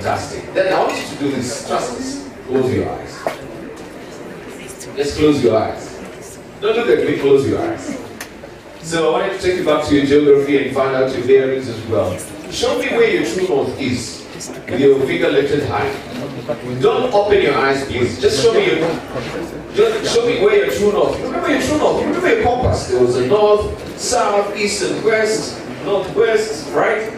Fantastic. Then I want you to do this. Trust this. Close your eyes. Just close your eyes. Don't look at me, close your eyes. So I want you to take you back to your geography and find out your bearings as well. Show me where your true north is. With your finger lifted high. Don't open your eyes, please. Just show me where your true north. Remember your true north. Remember your compass. There was a north, south, east, and west, northwest, right?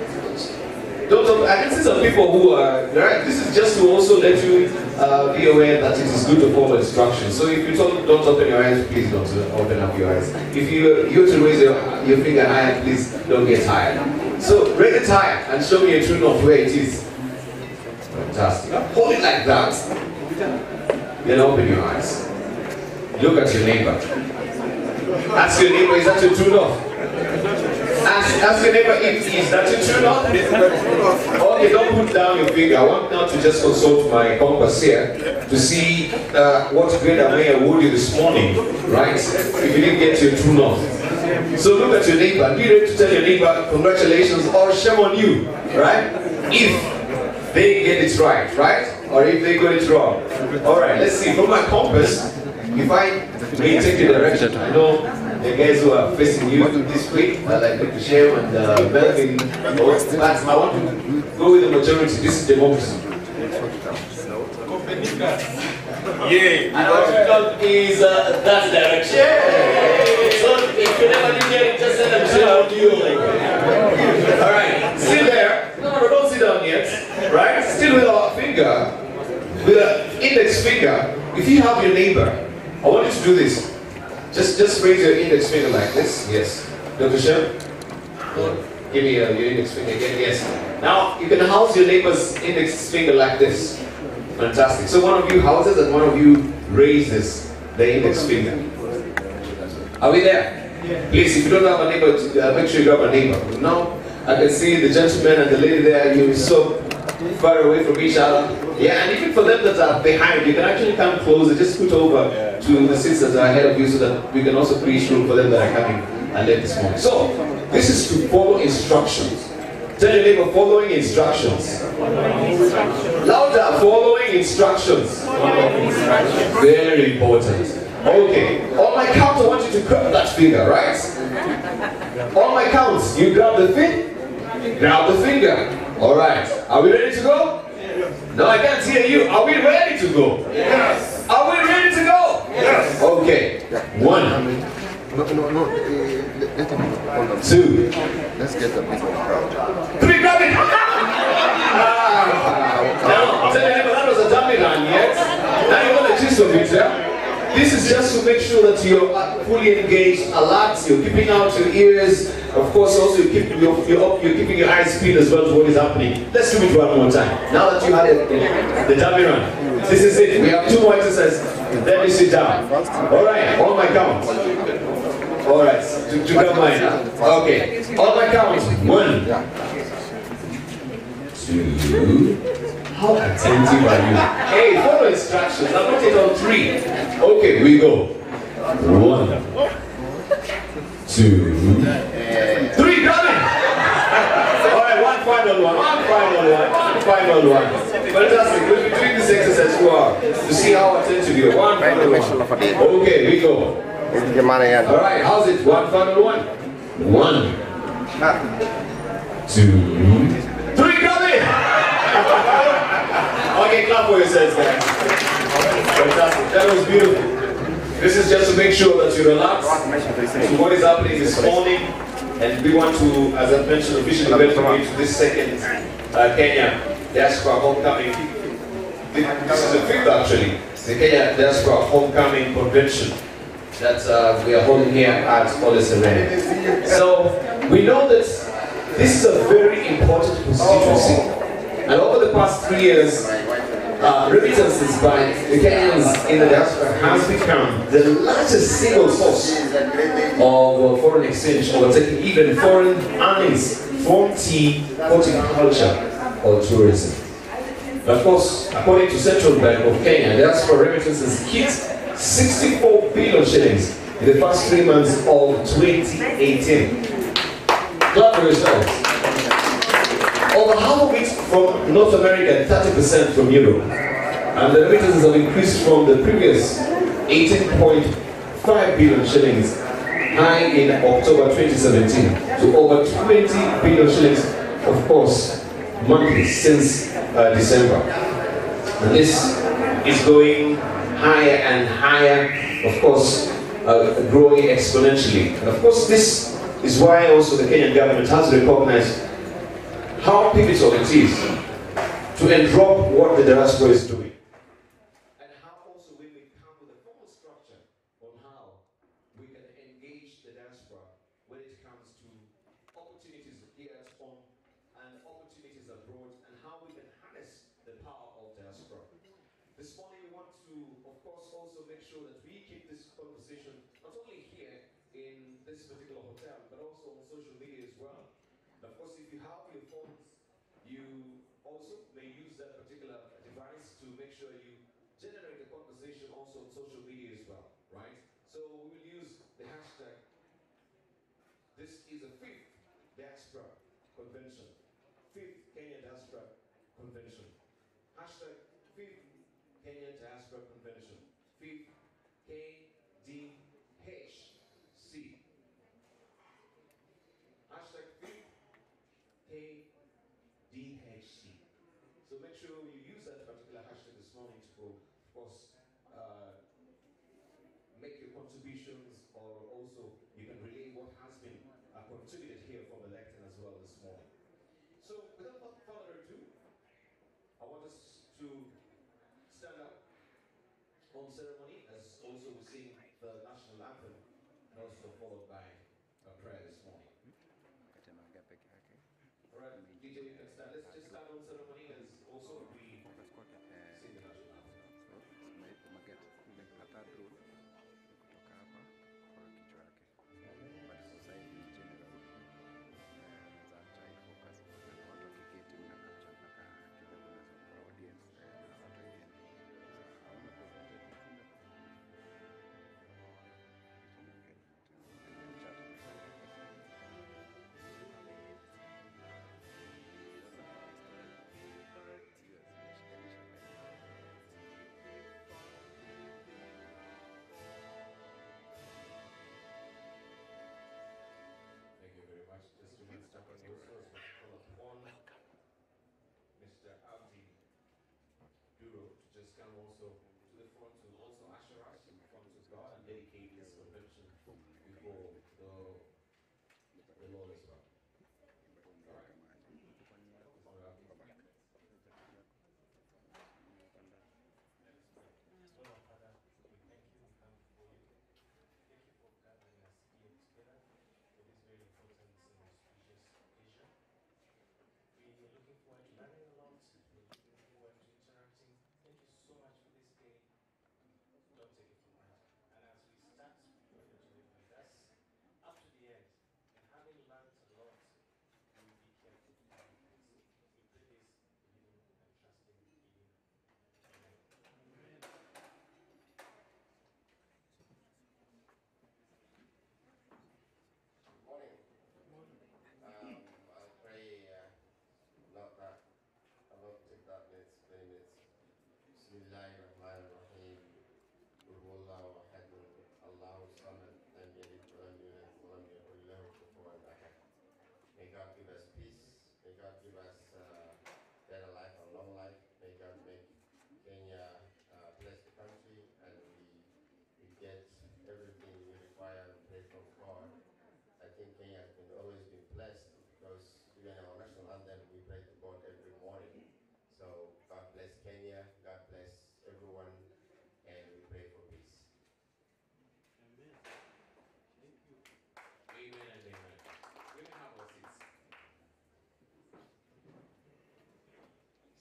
I can see some people who are, right? This is just to also let you be aware that it is good to follow instructions. So if you don't open your eyes, please don't open up your eyes. If you have to raise your finger higher, please don't get tired. So raise it higher and show me your true north where it is. Fantastic. Hold it like that. Then open your eyes. Look at your neighbor. Ask your neighbor, is that your true north? Ask your neighbor, is that your true north? Okay, don't put down your finger. I want now to just consult my compass here to see what grade I may award you this morning, right? If you didn't get your true north. So look at your neighbor. Be ready to tell your neighbor, congratulations or shame on you, right? If they get it right? Or if they got it wrong. Alright, let's see. From my compass, if I may take the direction, I know the guys who are facing you this week, like Dr. Shem and Melvin, but I want to go with the majority. This is democracy. Yeah. And I want to come is that direction. Yeah. So if you never did get it, just send them to you. Alright, sit there. No, don't sit down yet. Right? Still with our finger, with an index finger. If you have your neighbor, I want you to do this. Just raise your index finger like this. Yes. Dr. Shem? Give me your index finger again. Yes. Now, you can house your neighbor's index finger like this. Fantastic. So one of you houses and one of you raises the index finger. Are we there? Yeah. Please, if you don't have a neighbor, make sure you grab a neighbor. Now, I can see the gentleman and the lady there. You're so far away from each other. Yeah, and even for them that are behind, you can actually come closer. Just scoot over to the seats that are ahead of you so that we can also create room for them that are coming and late this morning. So, this is to follow instructions. Tell your neighbor, following instructions. Louder, following instructions. Very important. Okay, on my count I want you to grab that finger, right? On my count, you grab the grab the finger. Alright, are we ready to go? No, I can't hear you. Are we ready to go? Yes. Are we ready to go? Yes. Okay. 1. No. Let him hold on. 2. Let's get a bit of crowd. 3, grab it! Now, tell me, that was a dummy run, yes? Now you want the gist of it, yeah? This is just to make sure that you're fully engaged, alert, you're keeping out your ears. Of course, also you're keeping your eyes peeled as well to what is happening. Let's do it one more time. Now that you had the dummy run, this is it. We have 2 more exercises. Then you sit down. All right, on my count. All right, to grab mine. Okay, on my count. 1, 2. How attentive are you? Hey, follow instructions. I'm not taking on 3. Okay, we go. 1, 2, 3. Got it. All right, one final one. Fantastic. We'll be doing this exercise to see how attentive you are. One final one. Okay, we go. All right, how's it? One final one. 1, 2, 3. Got it. Okay, clap for yourselves, guys. Fantastic. That was beautiful. This is just to make sure that you relax to what is happening this morning. And we want to, as I mentioned, officially welcome you to this second Kenya Diaspora Homecoming. This is the 5th actually, the Kenya Diaspora Homecoming Convention that we are holding here at Police Arena. So we know that this is a very important constituency. And over the past 3 years, remittances by the Kenyans in the diaspora has become the largest single source of foreign exchange, overtaking even foreign earnings from tea, horticulture, or tourism. But of course, according to Central Bank of Kenya, diaspora remittances hit 64 billion shillings in the first 3 months of 2018. Clap for yourselves. Over half of it from North America, 30% from Europe. And the remittances have increased from the previous 18.5 billion shillings high in October 2017 to over 20 billion shillings, of course, monthly since December. And this is going higher and higher, of course, growing exponentially. And of course, this is why also the Kenyan government has recognized how pivotal it is to enroll what the diaspora is doing. And how also when we come with a formal structure on how we can engage the diaspora when it comes to opportunities here at home and opportunities abroad, and how we can harness the power of diaspora. This morning we want to, of course, also make sure that we keep this conversation not only here in this particular hotel, but also on social media as well. And of course, if you have your phones, you also may use that particular device to make sure you generate the conversation also on social media as well, right? So we will use the hashtag. This is the 5th Diaspora Convention. 5th Kenya Diaspora Convention. Hashtag 5th Kenya Diaspora Convention. 5th KDHC. Hashtag 5th KDHC. So make sure you use that particular hashtag this morning to, of course, make your contributions, or also you can relay what has been contributed here from the lectern as well this morning. So without further ado, I want us to stand up on ceremony as also we sing the national anthem, and also followed by a prayer this morning. Alright, DJ, you can stand. Let's just stand on ceremony as also we sing the national anthem. Just come also to the front to also usher us in front of God and dedicate this convention before the Lord as well. All right. Father, we thank you. We come before you. Thank you for gathering us here together for this very important and auspicious occasion. We are looking forward to learning a lot. We're looking forward to interacting. Thank you so much for this day. Don't take it for granted. And as we start, we pray that you will be with us up to the end. And having learned a lot, we will be careful to do this. We pray this, believing and trusting in you. Amen. Good morning. I'll pray I'll not take that minutes, 20 minutes. Bismillahirrahmanirrahim. قل هو الله أحد الله الصمد لم يلد ولم يولد ولم يكن له كفوا أحد. May God give us peace. May God give us better life and long life. May God make Kenya bless the country, and we get everything we require and pray from God. I think Kenya has always been blessed, because even our national anthem we pray to God every morning. So God bless Kenya. God bless everyone. And we pray for peace. Amen. Thank you. Amen and amen. We can have our seats.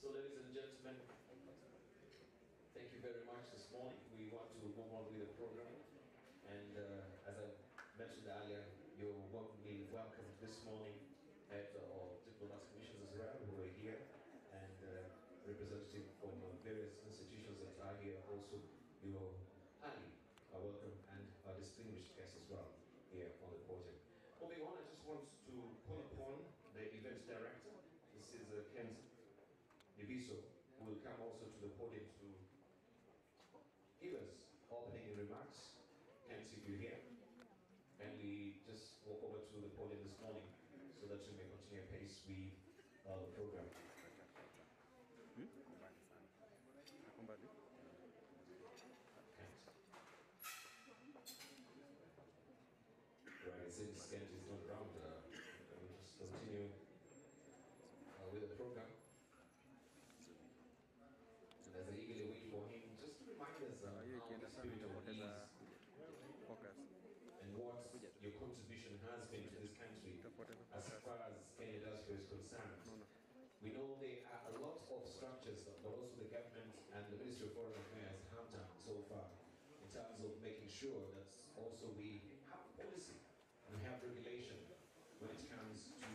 So, ladies and gentlemen, thank you very much this morning. We want to move on with the program. And as I mentioned earlier, you're warmly welcome this morning at our diplomats commissions as well, who are here, and representatives from various institutions that are here also. You're highly welcome, and our distinguished guests as well here on the podium. Moving on, I just want to call upon the event director. This is Ken Viso will come also to the podium to give us opening remarks. Hence, if you're here, and we just walk over to the podium this morning so that we may continue pace with the program. Thanks. Right, since Kent is not around, we'll just continue with the program. And as I eagerly wait for him, just to remind us how the spirit of ease and what your contribution has been to this country as far as Kenya Diaspora is concerned. We know there are a lot of structures, but also the government and the Ministry of Foreign Affairs have done so far in terms of making sure that also we have policy and we have regulation when it comes to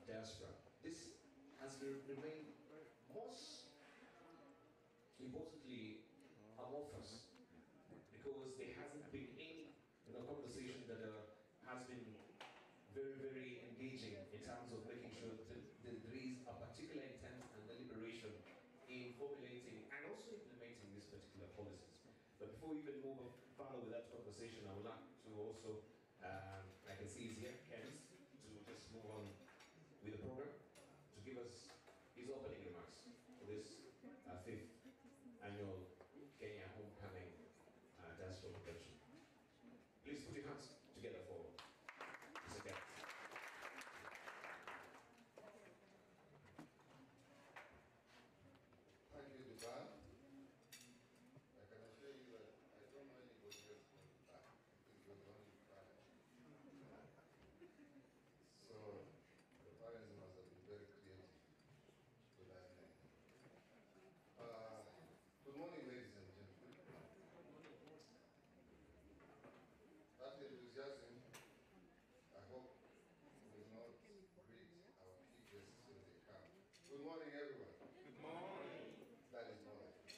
diaspora. This has remained most importantly amorphous because there hasn't been any conversation that has been very, very engaging in terms of making sure that there is a particular intent and deliberation in formulating and also implementing these particular policies. But before we even move further with that conversation, I would like to also, I can see he's here, Kent, to just move on with the program, to give us his opening remarks for this 5th annual Kenya Homecoming Diaspora Convention. Please put your hands together for Mr. Kent. Thank you, Duban. I can assure you that I don't know anybody else from Duban. I think you're the only parent. So the parents must have been very creative with that name. Good morning, ladies and gentlemen. That enthusiasm, I hope, will not greet our key guests when they come. Good morning, everyone. Good morning. That is more like it.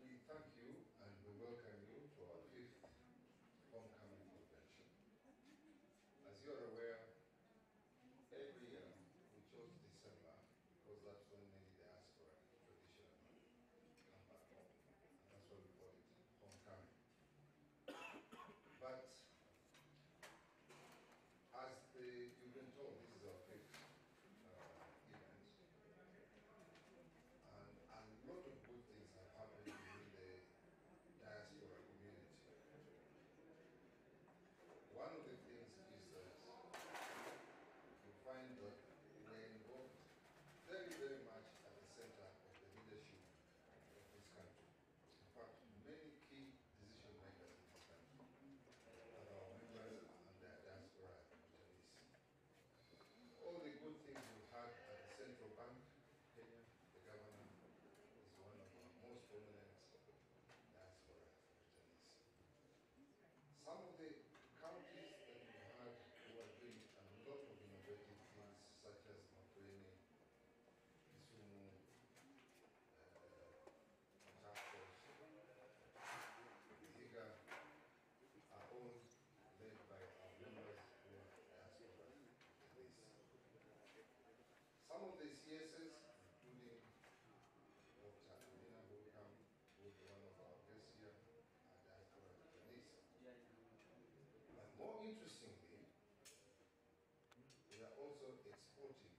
We thank you and we welcome you to our 5th homecoming convention. As you are aware, every year we chose December because that's when many diaspora traditionally come back home. And that's why we call it homecoming. But as you've been told, this is our 5th event. And a lot of good things have happened in the diaspora community. One of the things is that you find that we're involved very, very much at the center of the leadership of this country. In fact, many key decision makers in this country are our members and their diaspora returnees. All the good things we've had at the central bank, Kenya, the governor is one of our most prominent diaspora returnees. Some of the counties that we had who are doing a lot of innovative things, such as Makueni, Kisumu, Vihiga, are all led by our members who are diaspora returnees. Some of the CSs, including Dr. Alina, who will come, who will be one of our guests here, are diaspora returnees. But more interestingly, we are also exporting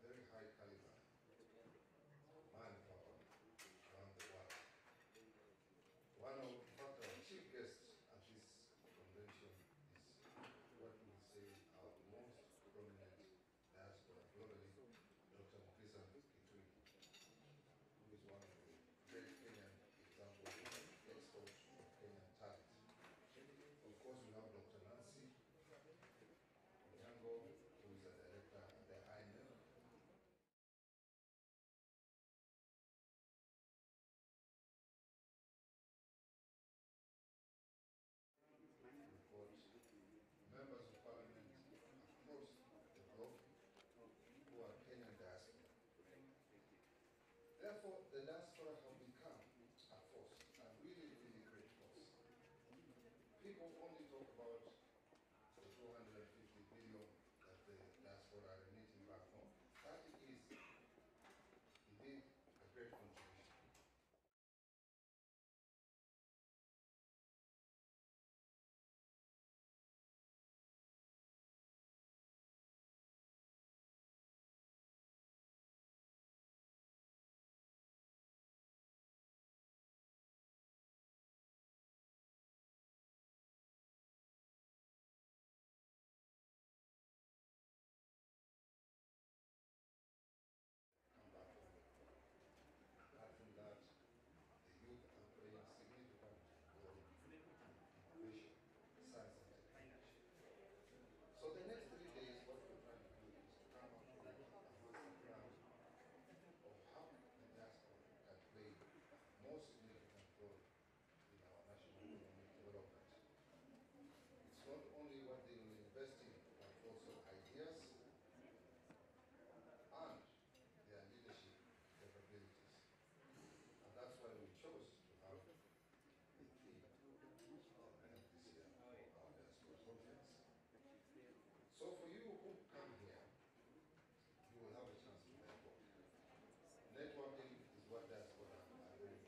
very high caliber manpower around the world. In fact, our chief guest at this convention is what we say our most prominent diaspora globally, Dr. Mukisa Kitui, who is one of the great Kenyan examples of export of Kenyan talent. Of course, we have Dr. Nancy Onyango, who is a director at the INEM. We've got members of parliament across the globe who are Kenyan diaspora. Therefore, the diaspora have become a force, a really, really great force. People only talk about the 250 billion that the diaspora are remitting back home. That is what diaspora are doing.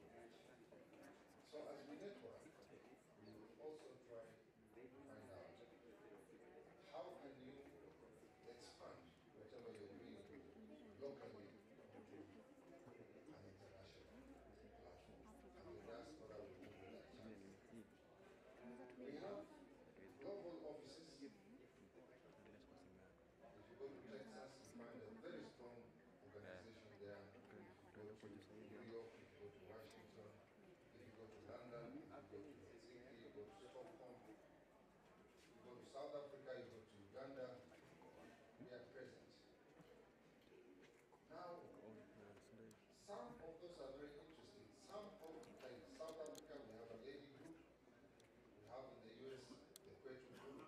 So as we network, we will also try to find out how can you expand whatever you're doing locally onto an international platform. And the diaspora will give you that chance. We have global offices. If you go to Texas, you find a very strong organization there. If you go to New York, if you go to Washington, if you go to London, if you go to Helsinki, you go to Stockholm, you go to South Africa, you go to Uganda, we are present. Now, some of those are very interesting. Some of, like South Africa, we have a lady group. We have in the US, the Kwetu group.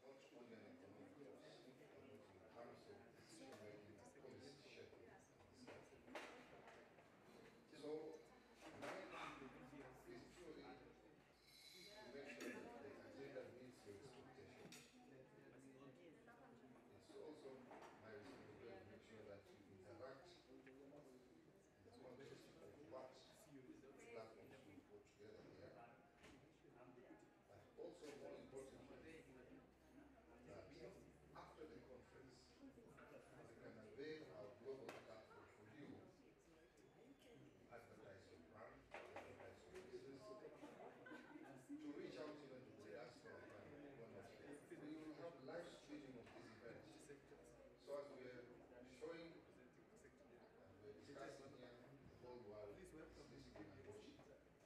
Not only an economic force, but in terms of decision-making and policy shaping in this country. So, my aim is purely to make sure that the agenda meets your expectations. It's also my responsibility to make sure that you interact in the context of what platforms we put together here. But also, more importantly, that after the conference, we can avail our global platform for you, advertise your brand, advertise your business, to reach out even to the diaspora when not here. We will have live streaming of this event. So as we are showing and we're discussing here, the whole world is listening and watching.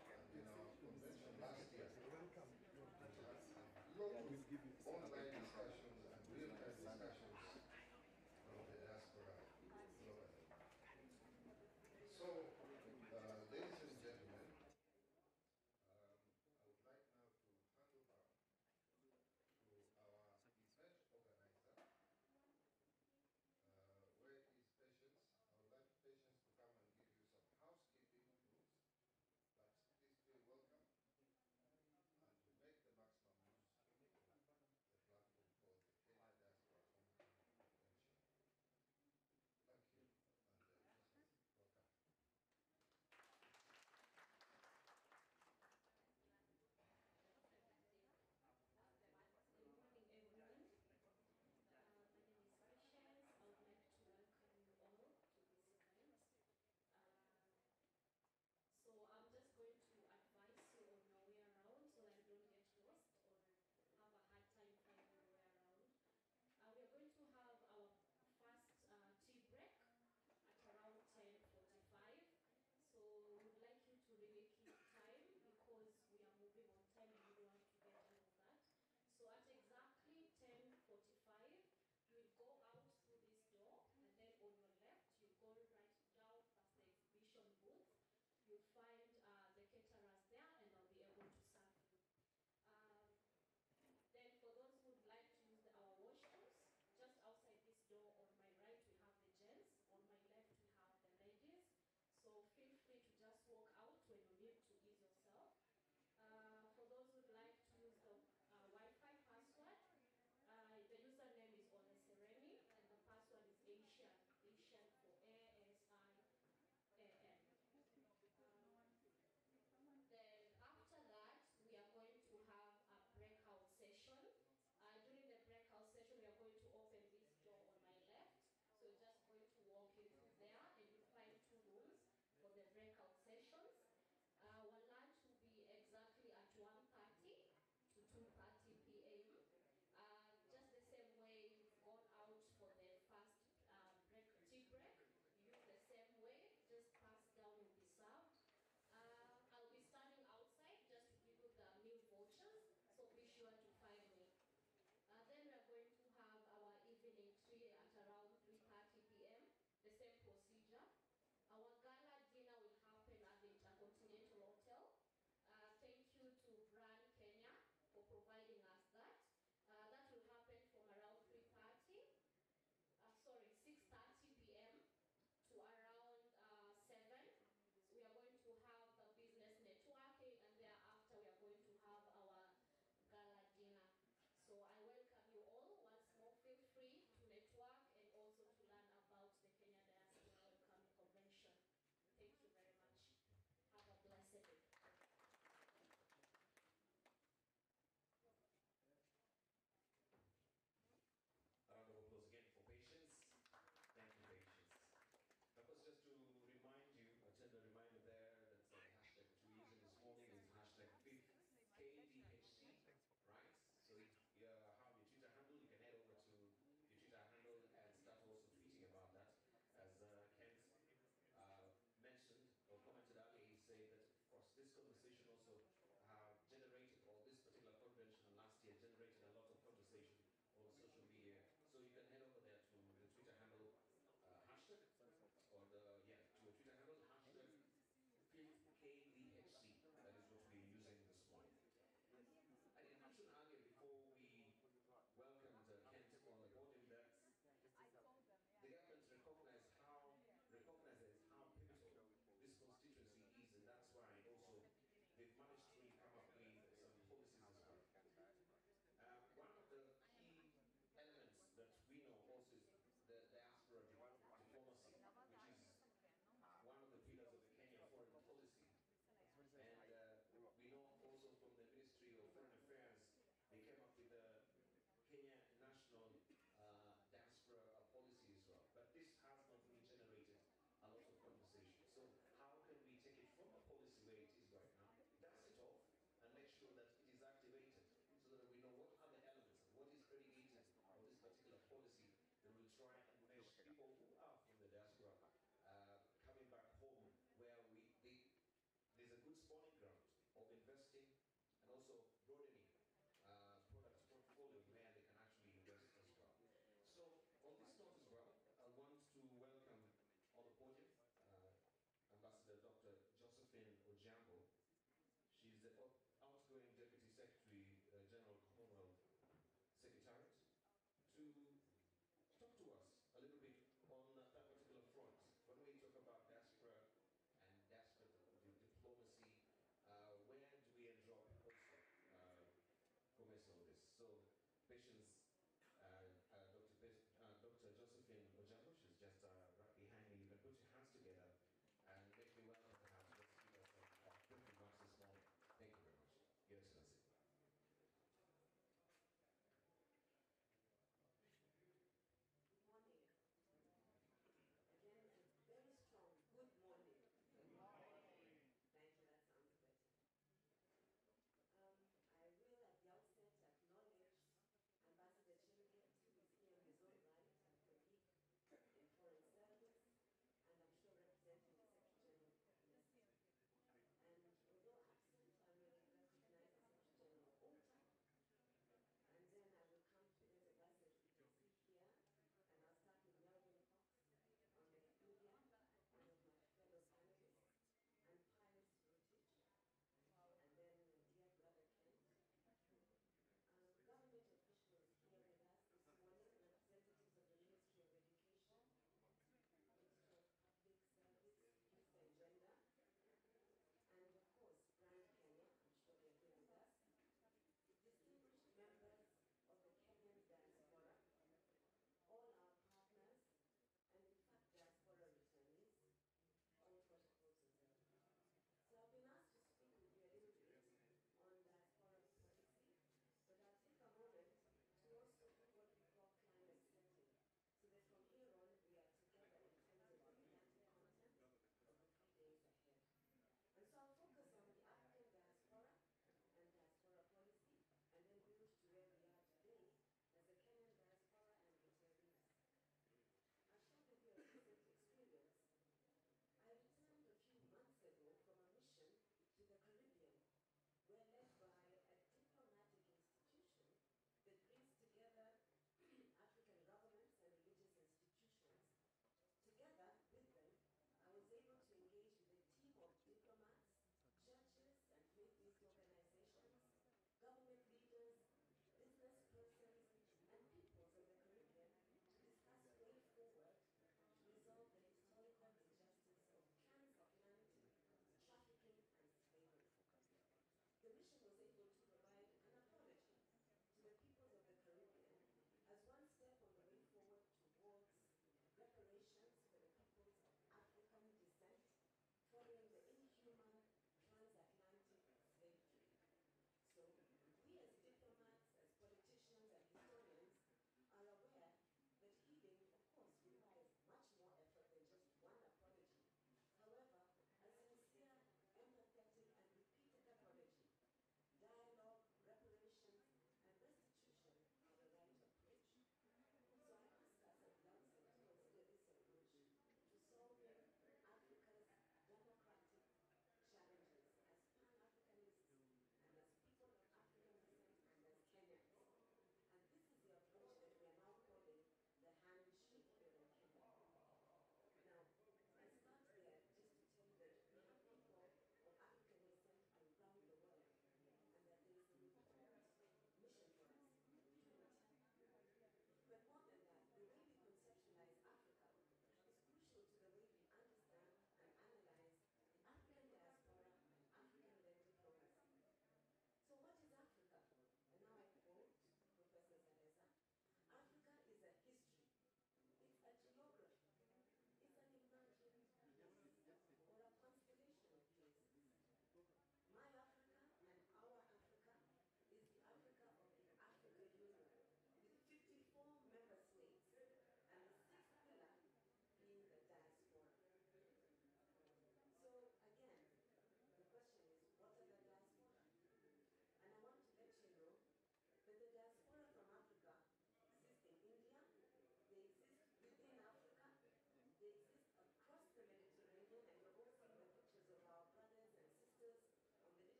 And in our convention last year, we had a lot of online discussions and real-time discussions from the diaspora globally. So, ladies and gentlemen, I would like now to hand over to our event organizer. Where is Patience? I would like Patience to come and give you some housekeeping rules, but please feel welcome and to make the maximum use of the platform. you'll find the caterers there, and they'll be able to serve you. Then for those who would like to use our washrooms, just outside this door on my right we have the gents, on my left we have the ladies. So feel free to just walk out when you need to ease yourself. For those who would like to use the Wi-Fi password, the username is on the Sereni and the password is Asian for ASIAN. Then after that, we are going to have a breakout session. During the breakout session, we are going to open this door on my left. So you're just going to walk in through there and you'll find 2 rooms for the breakout sessions. Our lunch will be exactly at 1:30 to 2:30 p.m. Just the same way you've gone out for the first tea break, you use the same way, just pass down will be served. I'll be standing outside just to give you the meal vouchers, so be sure to find me. Then we're going to have our evening tea at around 3:30 p.m., the same procedure. Our gala dinner will happen at the Intercontinental Hotel. Thank you to Brand Kenya for providing us that. That will happen from around 6:30 p.m. to around 7. So we are going to have the business networking, and thereafter we are going to have our gala dinner. So I welcome you all. Once more, feel free to network and also to learn about the Kenya Diaspora Welcome Convention. Thank you very much. Have a blessed day. A round of applause again for Patience. Thank you, Patience. Of course, just to remind you, a tender reminder there that the hashtag that we're using this morning is hashtag KDHC, right? So if you have your Twitter handle, you can head over to your Twitter handle and start also tweeting about that. As Kent mentioned or commented earlier, he said that, of course, this conversation also generated, or this particular convention last year generated a lot of conversation on social media. So you can head over there to the Twitter handle hashtag, or to a Twitter handle hashtag KDHC. That is what we're using this morning. I did mention earlier before we welcomed Kent on the podium that the government recognizes how pivotal this constituency is, and that's why also they've managed to come up with some policies as well. One of the key elements that we know also is the diaspora diplomacy, which is one of the pillars of the Kenya foreign policy. And we know also from the Ministry of Foreign Affairs, they came up with the Kenya National Diaspora Policy as well. But this has not really generated a lot of conversation. So how can we take it from a policy where it is right now, dust it off, and make sure that it is activated, so that we know what are the elements and what is predicated on this particular policy that will try and mesh people who are from the diaspora coming back home, where there's a good spawning ground of investing and also broadening product portfolio where they can actually invest as well. So on this note as well, I want to welcome on the podium Ambassador Dr. Josephine Ojambo. She's the outgoing Deputy Secretary General Commonwealth Secretariat, to talk to us a little bit on that particular front. When we talk about diaspora and diaspora diplomacy, where do we drop also comments on this? So, Patience, Dr. Josephine Ojambo, she's just right behind me. You can put your hands together and make me welcome to have the speaker of quick remarks this morning. Thank you very much, Your Excellency. Good morning. Again, a very strong good morning. Good morning. Thank you, that sounds better. I will at the outset acknowledge Ambassador Chilgate, who is here in his own right, a colleague in Foreign Service, and I'm sure representing the Secretary General of Police. And although absent, I will recognize the Secretary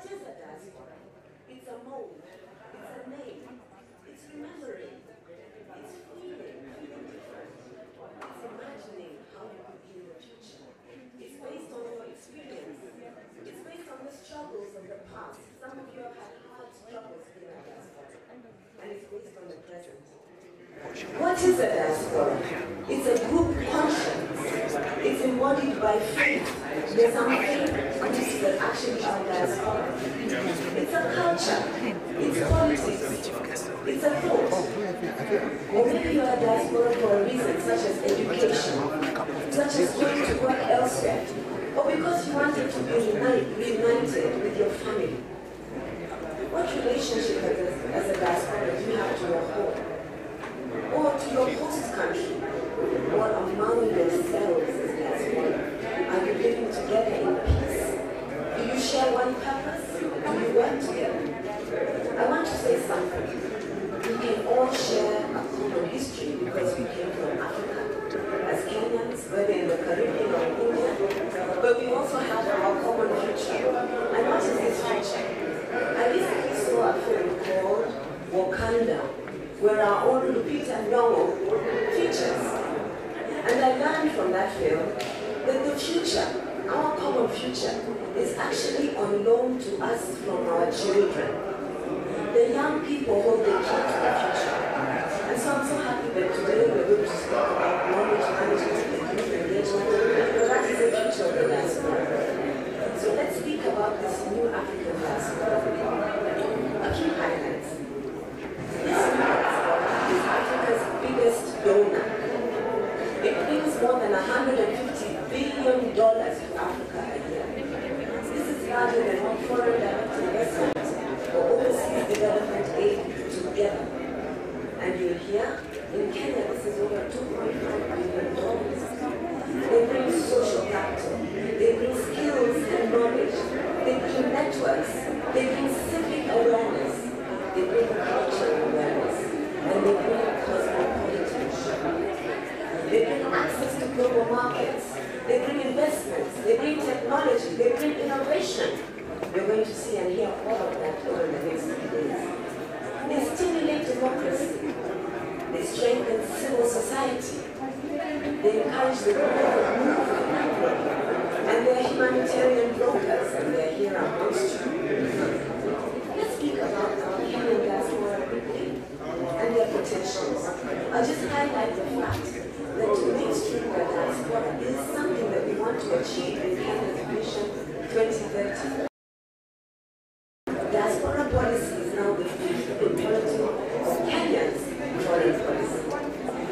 is a diaspora? It's a mode, it's a name, it's remembering, it's feeling different, it's imagining how you could be in the future. It's based on your experience. It's based on the struggles of the past. Some of you have had hard struggles being a diaspora, and it's based on the present. What is a diaspora? It's a group conscience. It's embodied by faith. There's some faith groups that actually are diaspora. It's a culture. It's politics. It's a thought. Or maybe you are a diaspora for a reason such as education, such as going to work elsewhere, or because you wanted to be reunited with your family. What relationship as a diaspora do you have to your home? Or to your host country, or among yourselves as diaspora? Are you living together in peace? Do you share one purpose? Do you work together? I want to say something. We can all share a common history because we came from Africa as Kenyans, whether in the Caribbean or India, but we also have our common future. And what is this future? I recently saw a film called Wakanda, where our own Lupita Nyong'o features. And I learned from that film that the future, our common future, is actually on loan to us from our children. The young people hold the key to the future. And so I'm so happy that today we're going to talk about knowledge management and youth engagement, because that is the future of the diaspora. So let's speak about this new African diaspora. A few highlights. This is Africa's biggest donor. It brings more than $150 billion to Africa a year. This is larger than all foreign direct investment or overseas development aid together. And you'll hear, in Kenya, this is over $2.5 billion. They bring social capital, they bring skills and knowledge, they bring networks, they bring civic awareness, they bring cultural awareness, and they bring cosmopolitan. They bring access to global markets, they bring investments, they bring technology, they bring innovation. We're going to see and hear all of that over the next few days. They stimulate democracy, they strengthen civil society, they encourage the growth of movement, and they're humanitarian brokers, and they're here amongst you. Let's speak about our Kenyan diaspora quickly and their potentials. I'll just highlight the fact that to mainstream the diaspora is something that we want to achieve in Kenya's Vision 2030. Diaspora policy is now the fifth imperative of Kenya's foreign policy.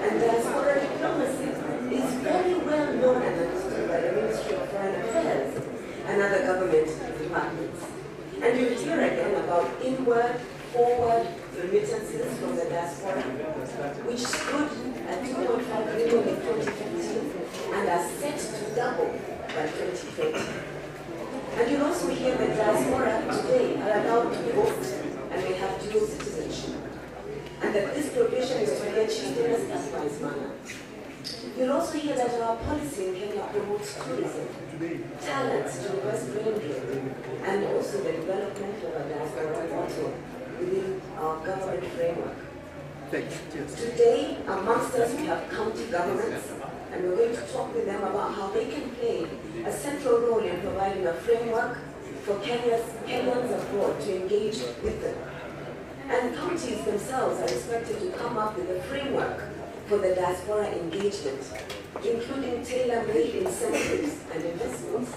And diaspora diplomacy is very well known and understood by the Ministry of Foreign Affairs and other government departments. And you'll hear again about inward, forward remittances from the diaspora, which stood at $2.5 billion in 2015 and are set to double by 2020. And you'll also hear that diaspora today are allowed to vote and they have dual citizenship. And that this provision is to be achieved in a stepwise manner. You'll also hear that our policy in Kenya promotes tourism, talents, diverse brain drain, and also the development of a diaspora portal within our government framework. Today, amongst us, we have county governments, and we're going to talk with them about how they can play a central role in providing a framework for Kenyans abroad to engage with them. And counties themselves are expected to come up with a framework for the diaspora engagement, including tailor-made incentives and investments.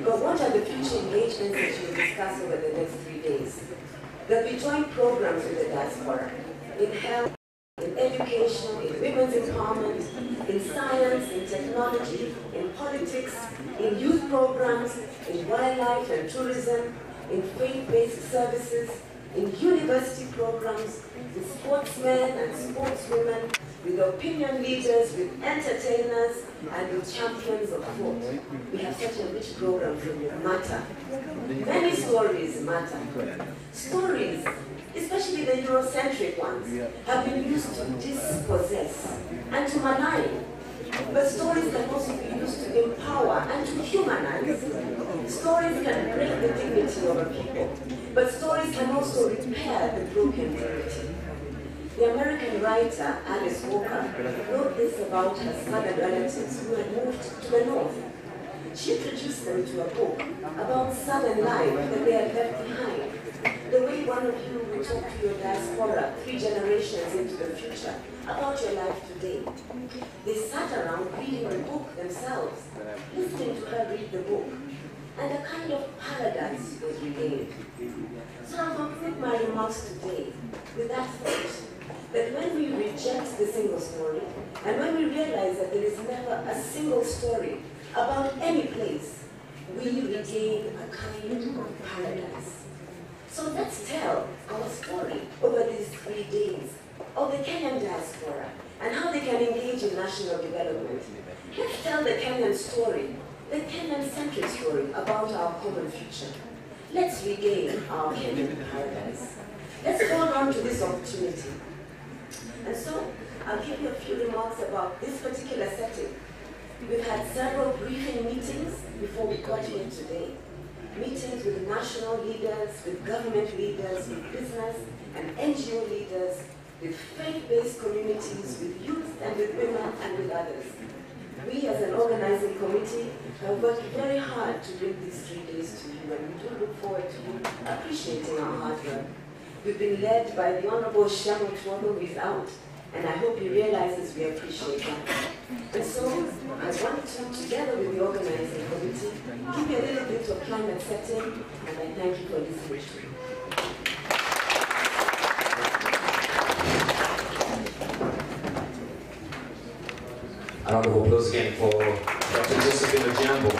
But what are the future engagements that we'll discuss over the next 3 days? There'll be joint programs with the diaspora in health, in education, in women's empowerment, in science, in technology, in politics, in youth programs, in wildlife and tourism, in faith-based services, in university programs, with sportsmen and sportswomen, with opinion leaders, with entertainers, and with champions of thought. We have such a rich program from you. Matter. Many stories matter. Stories, especially the Eurocentric ones, have been used to dispossess and to malign. But stories can also be used to empower and to humanize. Stories can break the dignity of a people, but stories can also repair the broken dignity. The American writer Alice Walker wrote this about her southern relatives who had moved to the north. She introduced them to a book about southern life that they had left behind. The way one of you will talk to your diaspora 3 generations into the future about your life today. They sat around reading the book themselves, listening to her read the book, and a kind of paradise was regained. So I'll conclude my remarks today with that thought, that when we reject the single story, and when we realize that there is never a single story about any place, we regain a kind of paradise. So let's tell our story over these 3 days of the Kenyan diaspora and how they can engage in national development. Let's tell the Kenyan story, the Kenyan-centric story about our common future. Let's regain our Kenyan paradise. Let's hold on to this opportunity. And so, I'll give you a few remarks about this particular setting. We've had several briefing meetings before we got here today. Meetings with national leaders, with government leaders, with business and NGO leaders, with faith-based communities, with youth and with women and with others. We as an organizing committee have worked very hard to bring these 3 days to you, and we do look forward to you appreciating our hard work. We've been led by the Honorable Shamu Tuono, who is out, and I hope he realizes we appreciate that. And so I want to, together with the organizing committee, give you a little bit of climate setting, and I thank you for listening to me. A round of applause again for Dr. Josephine Ojambo.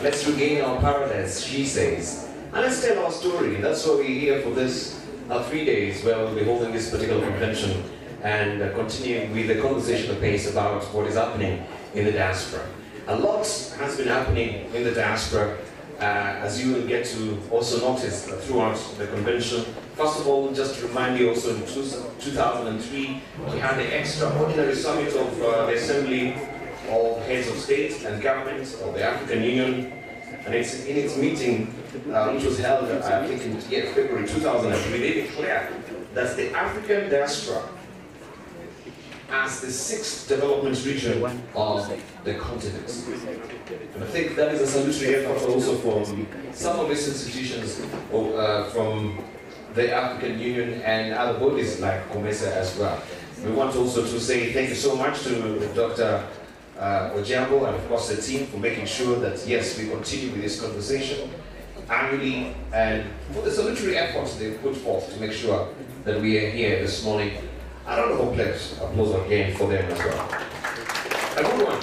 Let's regain our paradise, she says. And let's tell our story. That's why we're here for this 3 days where we'll be holding this particular convention and continuing with the conversational pace about what is happening in the diaspora. A lot has been happening in the diaspora, as you will get to also notice throughout the convention. First of all, just to remind you also in 2003, we had the extraordinary summit of the Assembly of Heads of State and Government of the African Union. And it's in its meeting, which was held, I think, in February 2003, they declared that the African diaspora as the 6th development region of the continent. And I think that is a salutary effort also from some of these institutions, from the African Union and other bodies like COMESA as well. We want also to say thank you so much to Dr. Ojambo and of course the team for making sure that yes, we continue with this conversation annually, and for the salutary efforts they've put forth to make sure that we are here this morning. A round of applause again for them as well. A good one.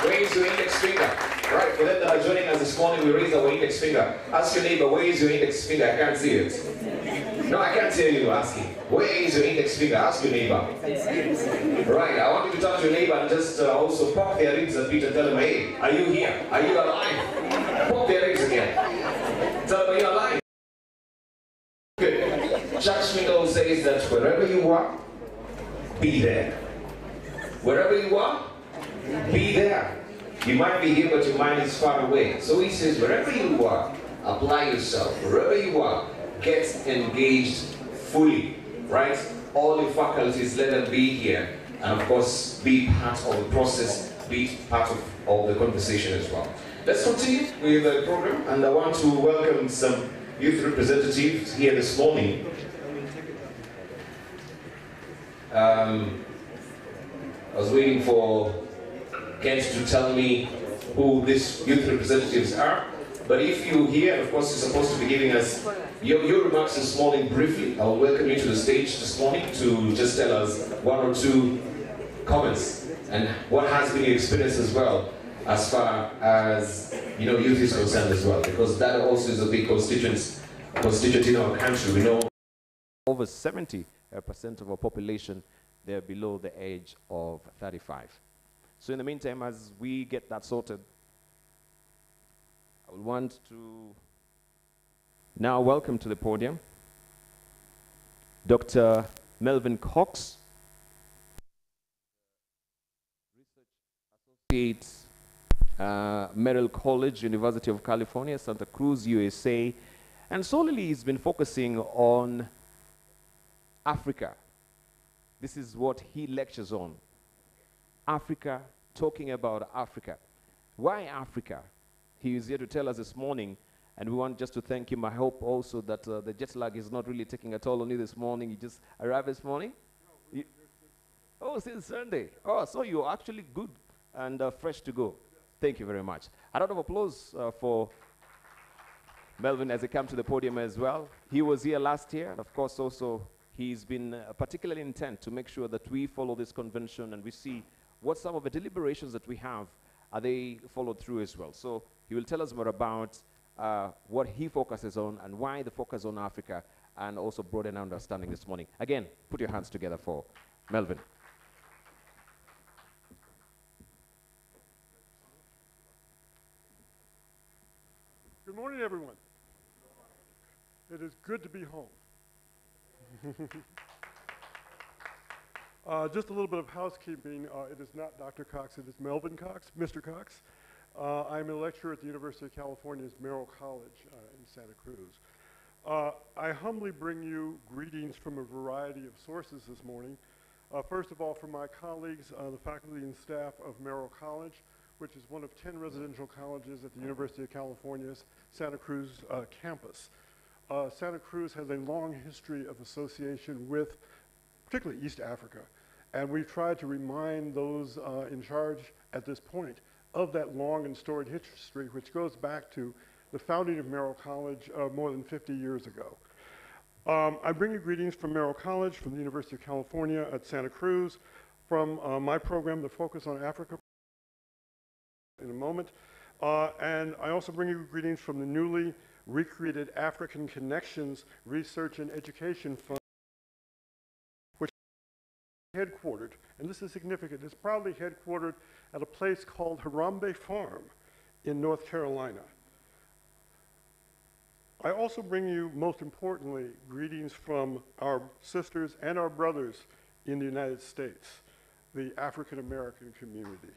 Raise your index finger. Right, for them that are joining us this morning, we raise our index finger. Ask your neighbor, where is your index finger? I can't see it. No, I can't hear you asking. Where is your index finger? Ask your neighbor. Right, I want you to touch your neighbor and just also pop their ribs a bit and tell them, hey, are you here? Are you alive? Pop their ribs again. Tell them, are you alive? Good. Chuck Swindoll says that wherever you are, be there. Wherever you are, be there. You might be here, but your mind is far away. So he says, wherever you are, apply yourself. Wherever you are, get engaged fully, right? All your faculties, let them be here. And of course, be part of the process, be part of the conversation as well. Let's continue with the program, and I want to welcome some youth representatives here this morning. I was waiting for Kent to tell me who these youth representatives are. But if you're here, of course, you're supposed to be giving us your remarks this morning briefly. I'll welcome you to the stage this morning to just tell us 1 or 2 comments and what has been your experience as well, as far as youth is concerned as well, because that also is a big constituent in our country. We know over 70% of our population, they're below the age of 35. So in the meantime, as we get that sorted, I would want to now welcome to the podium Dr. Melvin Cox, State Merrill College, University of California, Santa Cruz, USA. And solely he's been focusing on Africa. This is what he lectures on. Africa, talking about Africa. Why Africa? He is here to tell us this morning, and we want just to thank him. I hope also that the jet lag is not really taking a toll on you this morning. You just arrived this morning? No, oh, since Sunday. Oh, so you're actually good and fresh to go. Thank you very much. A round of applause for Melvin as he comes to the podium as well. He was here last year, and of course also he's been particularly intent to make sure that we follow this convention and we see what some of the deliberations that we have, are they followed through as well. So he will tell us more about what he focuses on and why the focus on Africa, and also broaden understanding this morning. Again, put your hands together for Melvin. Good morning, everyone. It is good to be home. Just a little bit of housekeeping. It is not Dr. Cox, it is Melvin Cox, Mr. Cox. I'm a lecturer at the University of California's Merrill College in Santa Cruz. I humbly bring you greetings from a variety of sources this morning. First of all, from my colleagues, the faculty and staff of Merrill College, which is one of 10 residential colleges at the University of California's Santa Cruz campus. Santa Cruz has a long history of association with particularly East Africa, and we've tried to remind those in charge at this point of that long and storied history, which goes back to the founding of Merrill College more than 50 years ago. I bring you greetings from Merrill College, from the University of California at Santa Cruz, from my program, the Focus on Africa, in a moment. And I also bring you greetings from the newly recreated African Connections Research and Education Fund, which is headquartered, and this is significant, it's proudly headquartered at a place called Harambe Farm in North Carolina. I also bring you, most importantly, greetings from our sisters and our brothers in the United States, the African American community.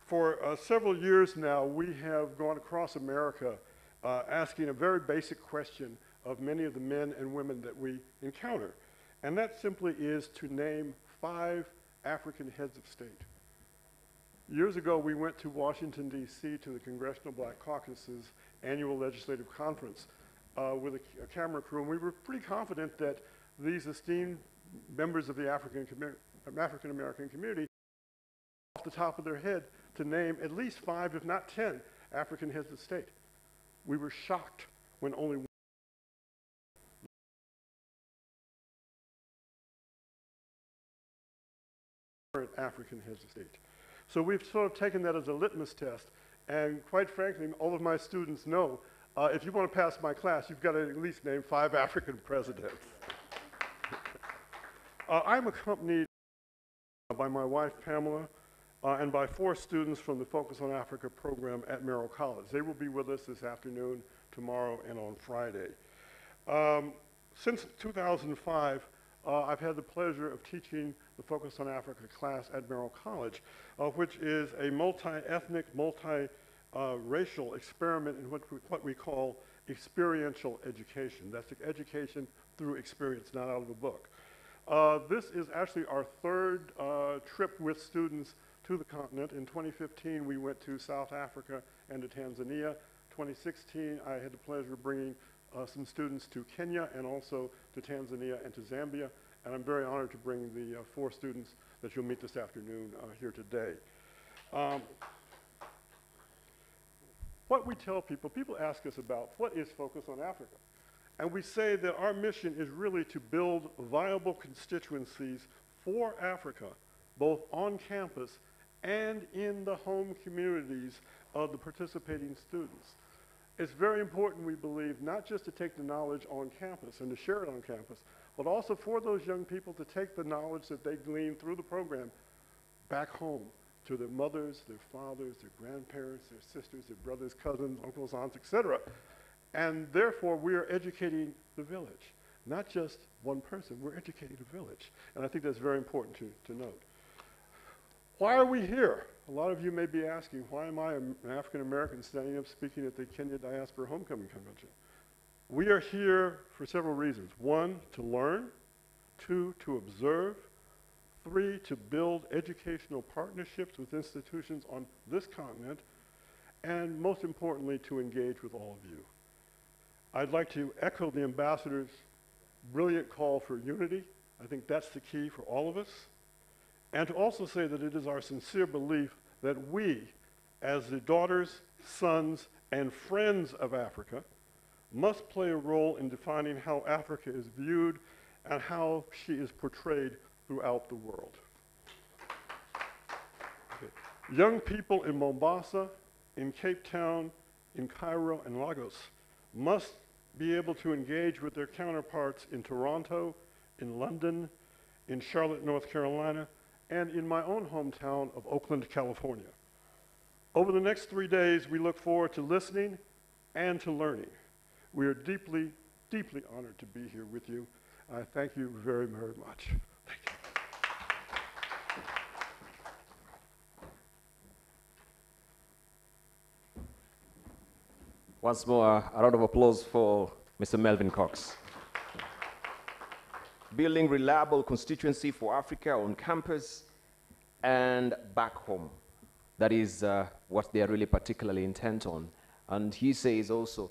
For several years now, we have gone across America asking a very basic question of many of the men and women that we encounter, and that simply is to name 5 African heads of state. Years ago, we went to Washington, D.C. to the Congressional Black Caucus's annual legislative conference with a camera crew, and we were pretty confident that these esteemed members of the African American community, off the top of their head, to name at least 5, if not 10, African heads of state. We were shocked when only one African heads of state. So we've sort of taken that as a litmus test, and quite frankly, all of my students know, if you want to pass my class, you've got to at least name 5 African presidents. I'm accompanied by my wife, Pamela, and by 4 students from the Focus on Africa program at Merrill College. They will be with us this afternoon, tomorrow, and on Friday. Since 2005, I've had the pleasure of teaching the Focus on Africa class at Merrill College, which is a multi-ethnic, multi-racial experiment in what we call experiential education. That's education through experience, not out of a book. This is actually our 3rd trip with students to the continent. In 2015, we went to South Africa and to Tanzania. 2016, I had the pleasure of bringing some students to Kenya and also to Tanzania and to Zambia. And I'm very honored to bring the 4 students that you'll meet this afternoon here today. What we tell people, people ask us about what is Focus on Africa? And we say that our mission is really to build viable constituencies for Africa, both on campus and in the home communities of the participating students. It's very important, we believe, not just to take the knowledge on campus and to share it on campus, but also for those young people to take the knowledge that they glean through the program back home to their mothers, their fathers, their grandparents, their sisters, their brothers, cousins, uncles, aunts, etc. And therefore, we are educating the village, not just one person. We're educating the village. And I think that's very important to note. Why are we here? A lot of you may be asking, why am I an African American standing up speaking at the Kenya Diaspora Homecoming Convention? We are here for several reasons. One, to learn. Two, to observe. Three, to build educational partnerships with institutions on this continent. And most importantly, to engage with all of you. I'd like to echo the ambassador's brilliant call for unity. I think that's the key for all of us. And to also say that it is our sincere belief that we, as the daughters, sons, and friends of Africa, must play a role in defining how Africa is viewed and how she is portrayed throughout the world. Okay. Young people in Mombasa, in Cape Town, in Cairo, and Lagos must be able to engage with their counterparts in Toronto, in London, in Charlotte, North Carolina, and in my own hometown of Oakland, California. Over the next 3 days, we look forward to listening and to learning. We are deeply, deeply honored to be here with you. I thank you very, very much. Thank you. Once more, a round of applause for Mr. Melvin Cox. Building reliable constituency for Africa on campus and back home. That is what they are really particularly intent on. And he says also,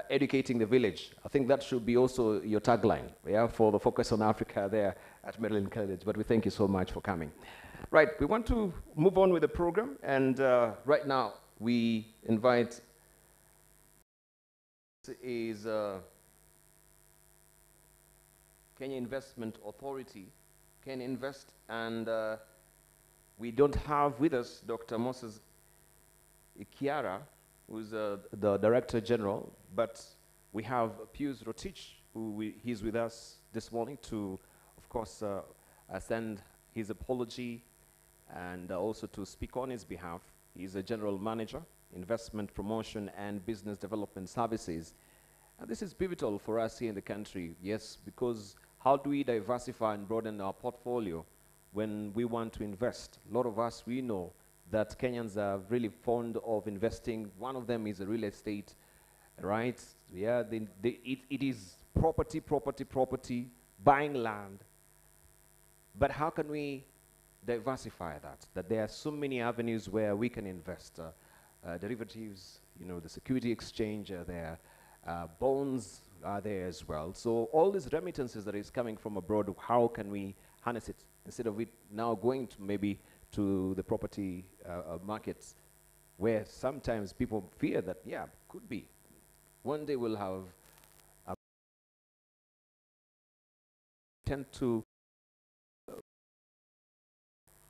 educating the village. I think that should be also your tagline, yeah, for the focus on Africa there at Maryland College. But we thank you so much for coming. Right, we want to move on with the program. And right now, we invite is Kenya Investment Authority, Kenya Invest, and we don't have with us Dr. Moses Ikiara, who's the Director General, but we have Pius Rotich, he's with us this morning to, of course, send his apology and also to speak on his behalf. He's a General Manager, Investment Promotion and Business Development Services. And this is pivotal for us here in the country, yes, because how do we diversify and broaden our portfolio when we want to invest? A lot of us, we know that Kenyans are really fond of investing. One of them is real estate, right? Yeah, it is property, buying land. But how can we diversify that? That there are so many avenues where we can invest. Derivatives, you know, the security exchange are there, bonds are there as well. So all these remittances that is coming from abroad, how can we harness it instead of it now going to maybe to the property markets, where sometimes people fear that, yeah, could be. One day we'll have tend to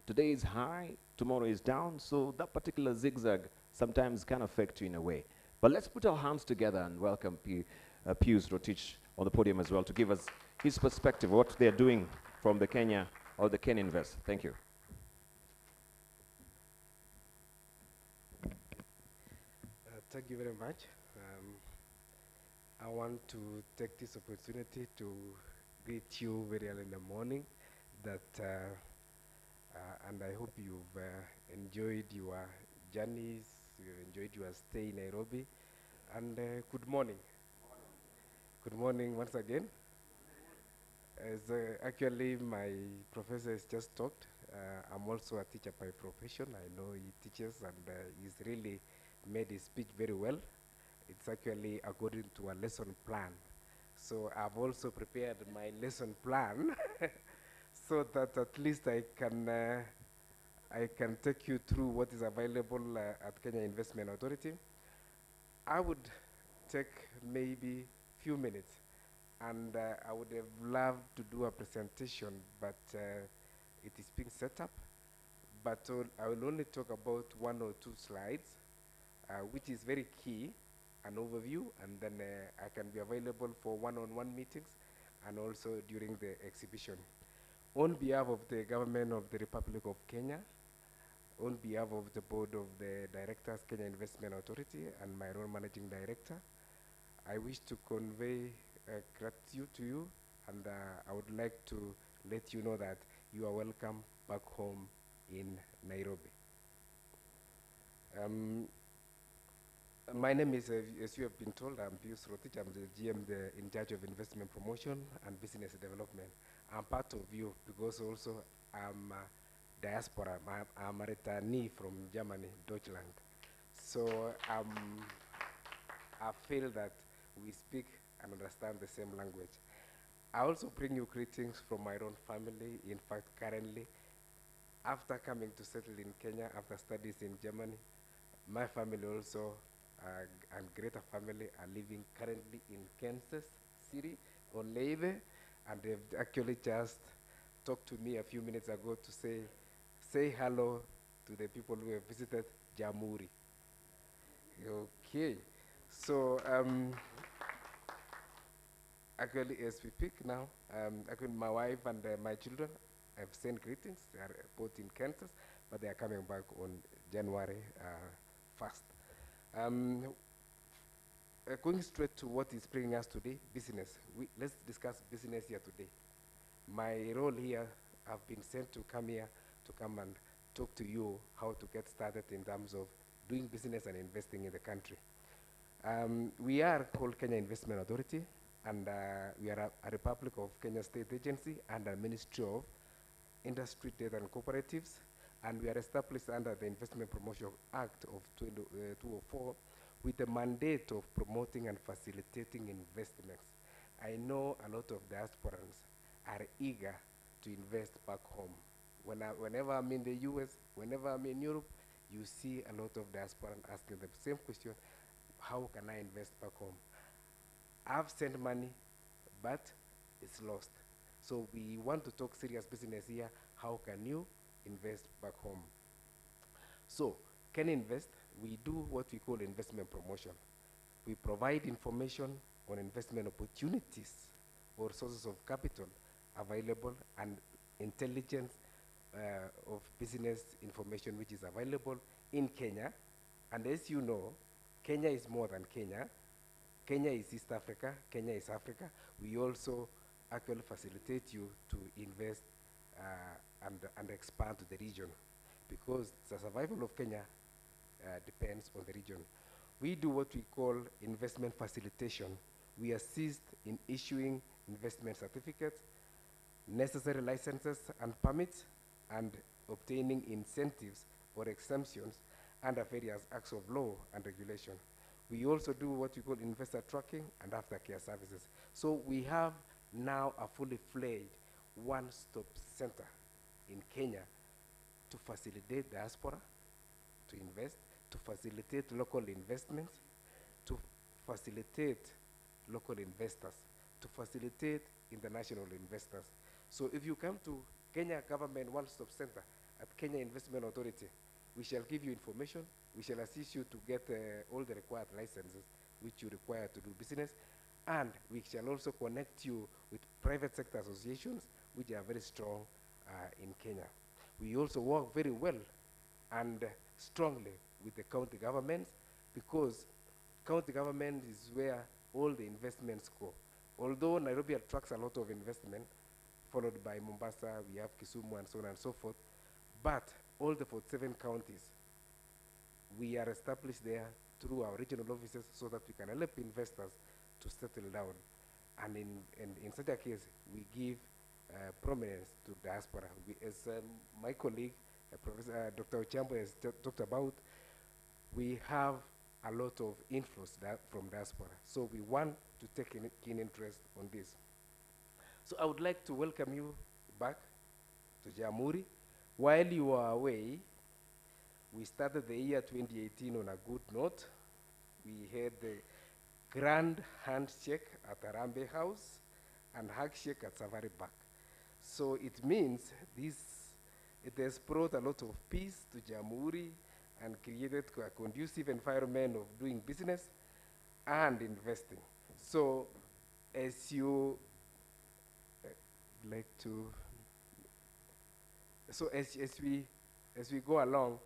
today is high, tomorrow is down, so that particular zigzag sometimes can affect you in a way. But let's put our hands together and welcome Pius Rotich on the podium as well to give us his perspective, what they're doing from the Kenya or the Kenya Invest. Thank you. Thank you very much. I want to take this opportunity to greet you very early in the morning, and I hope you've enjoyed your journeys, you enjoyed your stay in Nairobi, and good morning. Good morning once again. As actually my professor has just talked, I'm also a teacher by profession. I know he teaches, and he's really made his speech very well. It's actually according to a lesson plan. So I've also prepared my lesson plan so that at least I can take you through what is available at Kenya Investment Authority. I would take maybe few minutes, and I would have loved to do a presentation, but it is being set up. But I will only talk about 1 or 2 slides, which is very key, an overview, and then I can be available for one-on-one meetings and also during the exhibition. On behalf of the government of the Republic of Kenya, on behalf of the board of the directors, Kenya Investment Authority, and my own managing director, I wish to convey gratitude to you, and I would like to let you know that you are welcome back home in Nairobi. My name is, as you have been told, I'm Pius Rotich. I'm the GM in charge of investment promotion and business development. I'm part of you because also I'm diaspora. I'm a returnee from Germany, Deutschland. So I feel that we speak and understand the same language. I also bring you greetings from my own family. In fact, currently, after coming to settle in Kenya, after studies in Germany, my family also, and greater family, are living currently in Kansas City on Leyve, and they've actually just talked to me a few minutes ago to say hello to the people who have visited Jamhuri. Okay, so actually, as we speak now, actually my wife and my children have sent greetings. They are both in Kansas, but they are coming back on January 1st. Going straight to what is bringing us today, business. Let's discuss business here today. My role here, I've been sent to come here to come and talk to you how to get started in terms of doing business and investing in the country. We are called Kenya Investment Authority, and we are a Republic of Kenya State Agency and a Ministry of Industry, Trade and Cooperatives, and we are established under the Investment Promotion Act of 2004 with the mandate of promoting and facilitating investments. I know a lot of diasporans are eager to invest back home. Whenever I'm in the US, whenever I'm in Europe, you see a lot of diasporans asking the same question, how can I invest back home? I've sent money, but it's lost. So we want to talk serious business here. How can you invest back home? So, can invest, we do what we call investment promotion. We provide information on investment opportunities or sources of capital available and intelligence of business information which is available in Kenya. And as you know, Kenya is more than Kenya. Kenya is East Africa, Kenya is Africa. We also actually facilitate you to invest and expand to the region, because the survival of Kenya depends on the region. We do what we call investment facilitation. We assist in issuing investment certificates, necessary licenses and permits, and obtaining incentives or exemptions under various acts of law and regulation. We also do what we call investor tracking and aftercare services. So we have now a fully fledged one-stop center in Kenya to facilitate diaspora, to invest, to facilitate local investments, to facilitate local investors, to facilitate international investors. So if you come to Kenya Government One-Stop Center at Kenya Investment Authority, we shall give you information, we shall assist you to get all the required licenses which you require to do business, and we shall also connect you with private sector associations which are very strong in Kenya. We also work very well and strongly with the county governments, because county government is where all the investments go. Although Nairobi attracts a lot of investment, followed by Mombasa, we have Kisumu and so on and so forth, but all the 47 counties, we are established there through our regional offices so that we can help investors to settle down. And in such a case, we give prominence to diaspora. As my colleague, Professor Dr. Ochambo has talked about, we have a lot of inflows from diaspora. So we want to take keen interest on this. So I would like to welcome you back to Jamhuri. While you are away, we started the year 2018 on a good note. We had the grand handshake at Arambe House and handshake at Safari Park. So it means it has brought a lot of peace to Jamhuri and created a conducive environment of doing business and investing. So as you like to, so as we go along,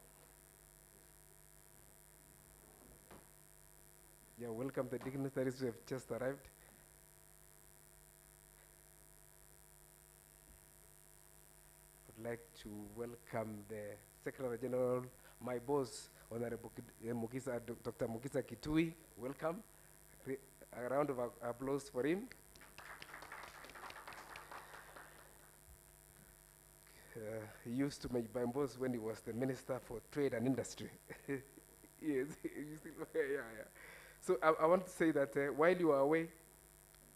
yeah, welcome the dignitaries who have just arrived. I'd like to welcome the Secretary General, my boss, Honorable Dr. Mugisa Kitui. Welcome. A round of applause for him. He used to be my boss when he was the Minister for Trade and Industry. Yes, yeah. So I want to say that while you were away,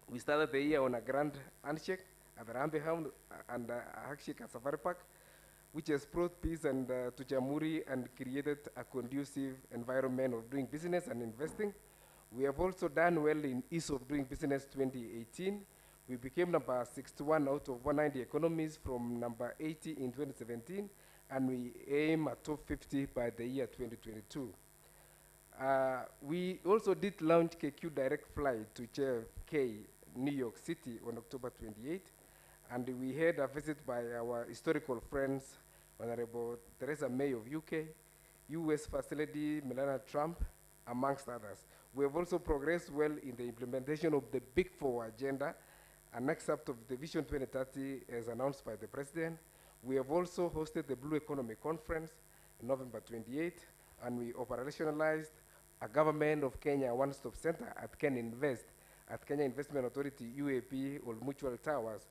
we started the year on a grand handshake at the Rambe House and a handshake at Safari Park, which has brought peace and to Jamhuri and created a conducive environment of doing business and investing. We have also done well in Ease of Doing Business 2018. We became number 61 out of 190 economies from number 80 in 2017, and we aim at top 50 by the year 2022. We also did launch KQ Direct Flight to JFK, New York City on October 28, and we had a visit by our historical friends, Honorable Theresa May of UK, US First Lady Melania Trump, amongst others. We have also progressed well in the implementation of the Big Four agenda, an excerpt of the Vision 2030 as announced by the President. We have also hosted the Blue Economy Conference on November 28, and we operationalized a Government of Kenya one-stop center at Kenya Invest, at Kenya Investment Authority, UAP, or Mutual Towers.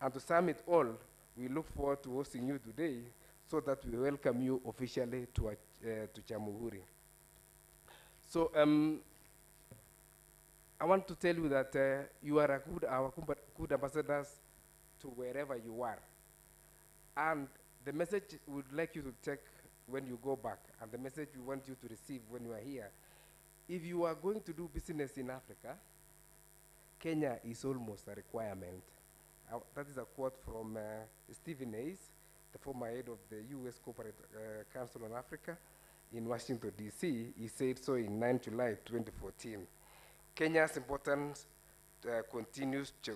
And to sum it all, we look forward to hosting you today so that we welcome you officially to Jamhuri. So I want to tell you that you are our good ambassadors to wherever you are. And the message we would like you to take when you go back, and the message we want you to receive when you are here, if you are going to do business in Africa, Kenya is almost a requirement. That is a quote from Stephen Hayes, the former head of the U.S. Corporate Council on Africa in Washington, D.C. He said so in 9 July 2014. Kenya's importance continues to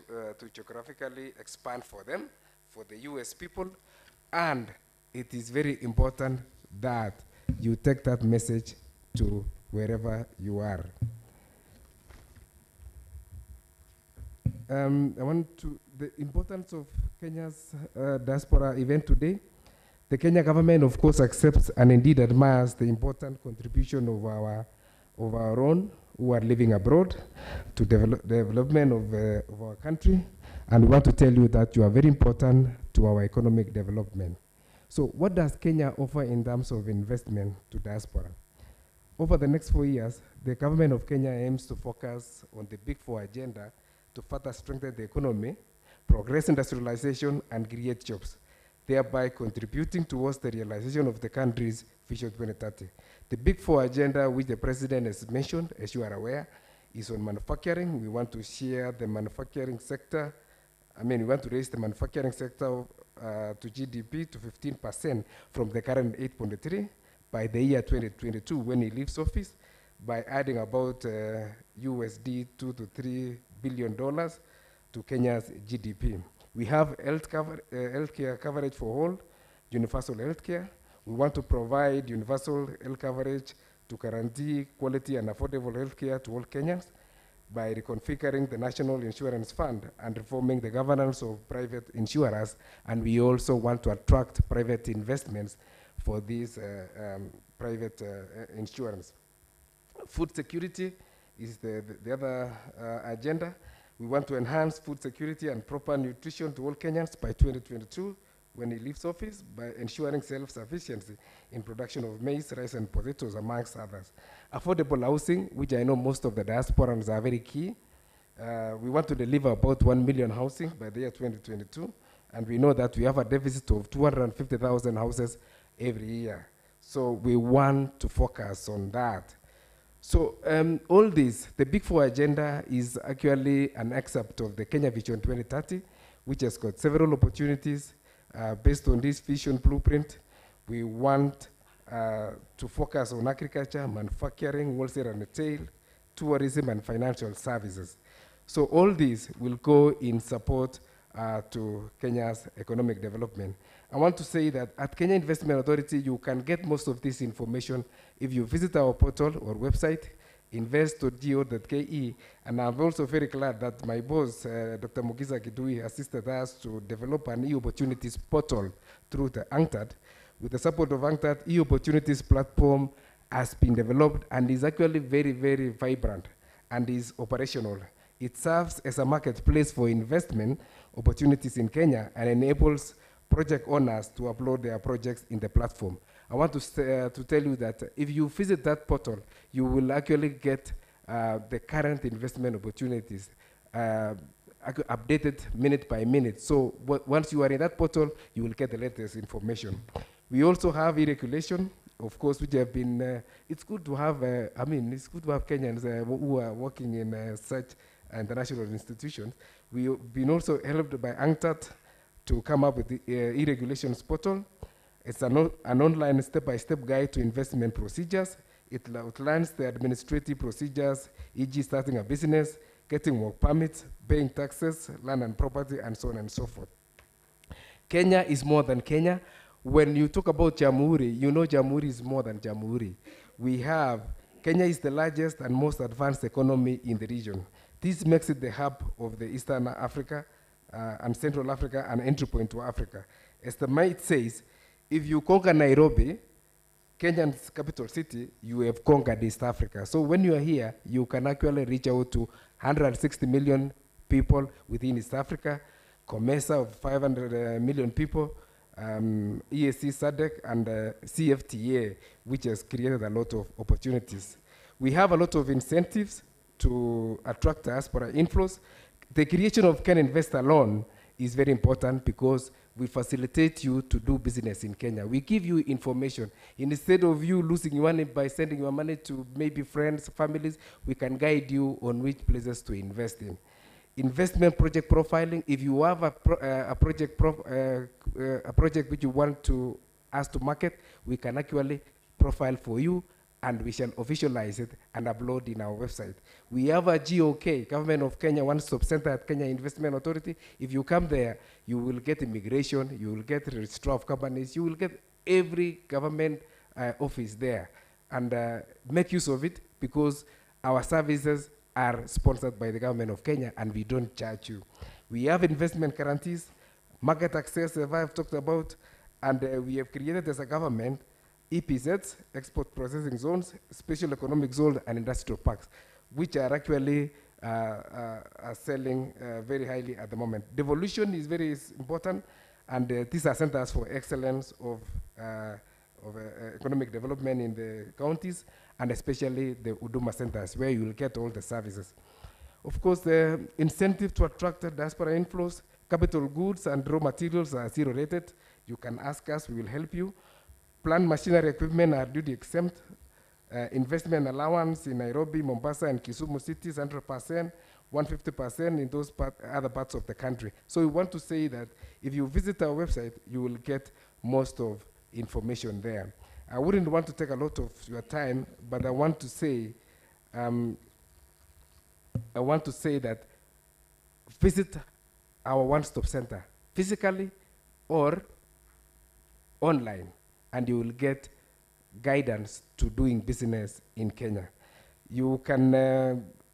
geographically expand for them, for the U.S. people, and it is very important that you take that message to wherever you are. The importance of Kenya's diaspora event today. The Kenya government, of course, accepts and indeed admires the important contribution of our own who are living abroad to development of our country. And we want to tell you that you are very important to our economic development. So what does Kenya offer in terms of investment to diaspora? Over the next 4 years, the government of Kenya aims to focus on the Big Four agenda to further strengthen the economy, progress industrialization, and create jobs, thereby contributing towards the realization of the country's Vision 2030. The Big Four agenda, which the President has mentioned, as you are aware, is on manufacturing. We want to share the manufacturing sector. We want to raise the manufacturing sector to GDP to 15% from the current 8.3 by the year 2022 when he leaves office, by adding about USD 2 to 3 billion dollars to Kenya's GDP. We have healthcare coverage for all, universal healthcare. We want to provide universal health coverage to guarantee quality and affordable healthcare to all Kenyans by reconfiguring the National Insurance Fund and reforming the governance of private insurers. And we also want to attract private investments for these private insurance. Food security is the other agenda. We want to enhance food security and proper nutrition to all Kenyans by 2022 when he leaves office by ensuring self-sufficiency in production of maize, rice, and potatoes, amongst others. Affordable housing, which I know most of the diasporans are very key. We want to deliver about 1 million housing by the year 2022, and we know that we have a deficit of 250,000 houses every year. So we want to focus on that. So all this, the Big Four agenda is actually an excerpt of the Kenya Vision 2030, which has got several opportunities. Based on this vision blueprint, we want to focus on agriculture, manufacturing, wholesale and retail, tourism, and financial services. So all these will go in support to Kenya's economic development. I want to say that at Kenya Investment Authority, you can get most of this information if you visit our portal or website, invest.go.ke, and I'm also very glad that my boss, Dr. Mugiza Kidui, assisted us to develop an e-opportunities portal through the UNCTAD. With the support of UNCTAD, e-opportunities platform has been developed and is actually very, very vibrant and is operational. It serves as a marketplace for investment opportunities in Kenya and enables project owners to upload their projects in the platform. I want to tell you that if you visit that portal, you will actually get the current investment opportunities updated minute by minute. So once you are in that portal, you will get the latest information. We also have e-regulation, of course, which have been, it's good to have, it's good to have Kenyans who are working in such international institutions. We've been also helped by UNCTAD to come up with the e-regulations portal. It's an online step-by-step guide to investment procedures. It outlines the administrative procedures, e.g. starting a business, getting work permits, paying taxes, land and property, and so on and so forth. Kenya is more than Kenya. When you talk about Jamhuri, you know Jamhuri is more than Jamhuri. Kenya is the largest and most advanced economy in the region. This makes it the hub of the Eastern Africa and Central Africa and entry point to Africa. As the myth says, if you conquer Nairobi, Kenya's capital city, you have conquered East Africa. So when you are here, you can actually reach out to 160 million people within East Africa, COMESA of 500 million people, EAC SADC, and CFTA, which has created a lot of opportunities. We have a lot of incentives to attract diaspora inflows. The creation of Can Invest alone is very important because we facilitate you to do business in Kenya. We give you information. Instead of you losing money by sending your money to maybe friends, families, we can guide you on which places to invest in. Investment project profiling, if you have a project which you want us to market, we can actually profile for you and we shall officialize it and upload in our website. We have a GOK, Government of Kenya One-Stop Center at Kenya Investment Authority. If you come there, you will get immigration, you will get registrar of companies, you will get every government office there. And make use of it because our services are sponsored by the government of Kenya and we don't charge you. We have investment guarantees, market access, as I've talked about, and we have created as a government EPZs, export processing zones, special economic zones, and industrial parks, which are actually selling very highly at the moment. Devolution is very important, and these are centers for excellence of economic development in the counties, and especially the Huduma centers, where you will get all the services. Of course, the incentive to attract diaspora inflows, capital goods and raw materials are zero rated. You can ask us, we will help you. Plant machinery equipment are duty exempt. Investment allowance in Nairobi, Mombasa, and Kisumu cities, 100%, 150% in those other parts of the country. So we want to say that if you visit our website, you will get most of information there. I wouldn't want to take a lot of your time, but I want to say that visit our one-stop center physically or online, and you will get guidance to doing business in Kenya. You can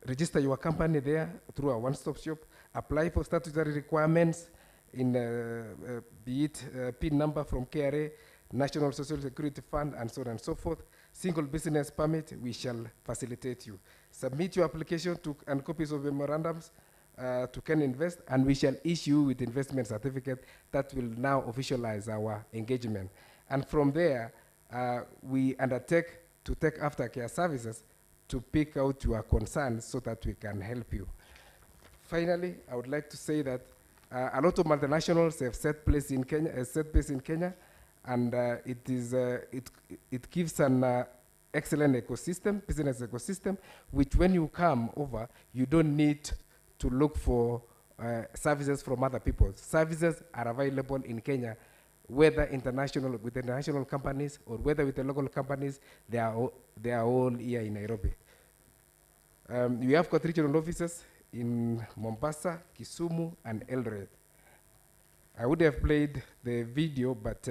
register your company there through a one-stop shop, apply for statutory requirements in be it PIN number from KRA, National Social Security Fund, and so on and so forth. Single business permit, we shall facilitate you. Submit your application and copies of memorandums to Can Invest, and we shall issue with investment certificate that will now officialize our engagement. And from there, we undertake to take aftercare services to pick out your concerns so that we can help you. Finally, I would like to say that a lot of multinationals have set place in Kenya, and it gives an excellent ecosystem, business ecosystem, which when you come over, you don't need to look for services from other people. Services are available in Kenya, whether international with international companies or whether with the local companies, they are all here in Nairobi. We have got regional offices in Mombasa, Kisumu, and Eldoret. I would have played the video, but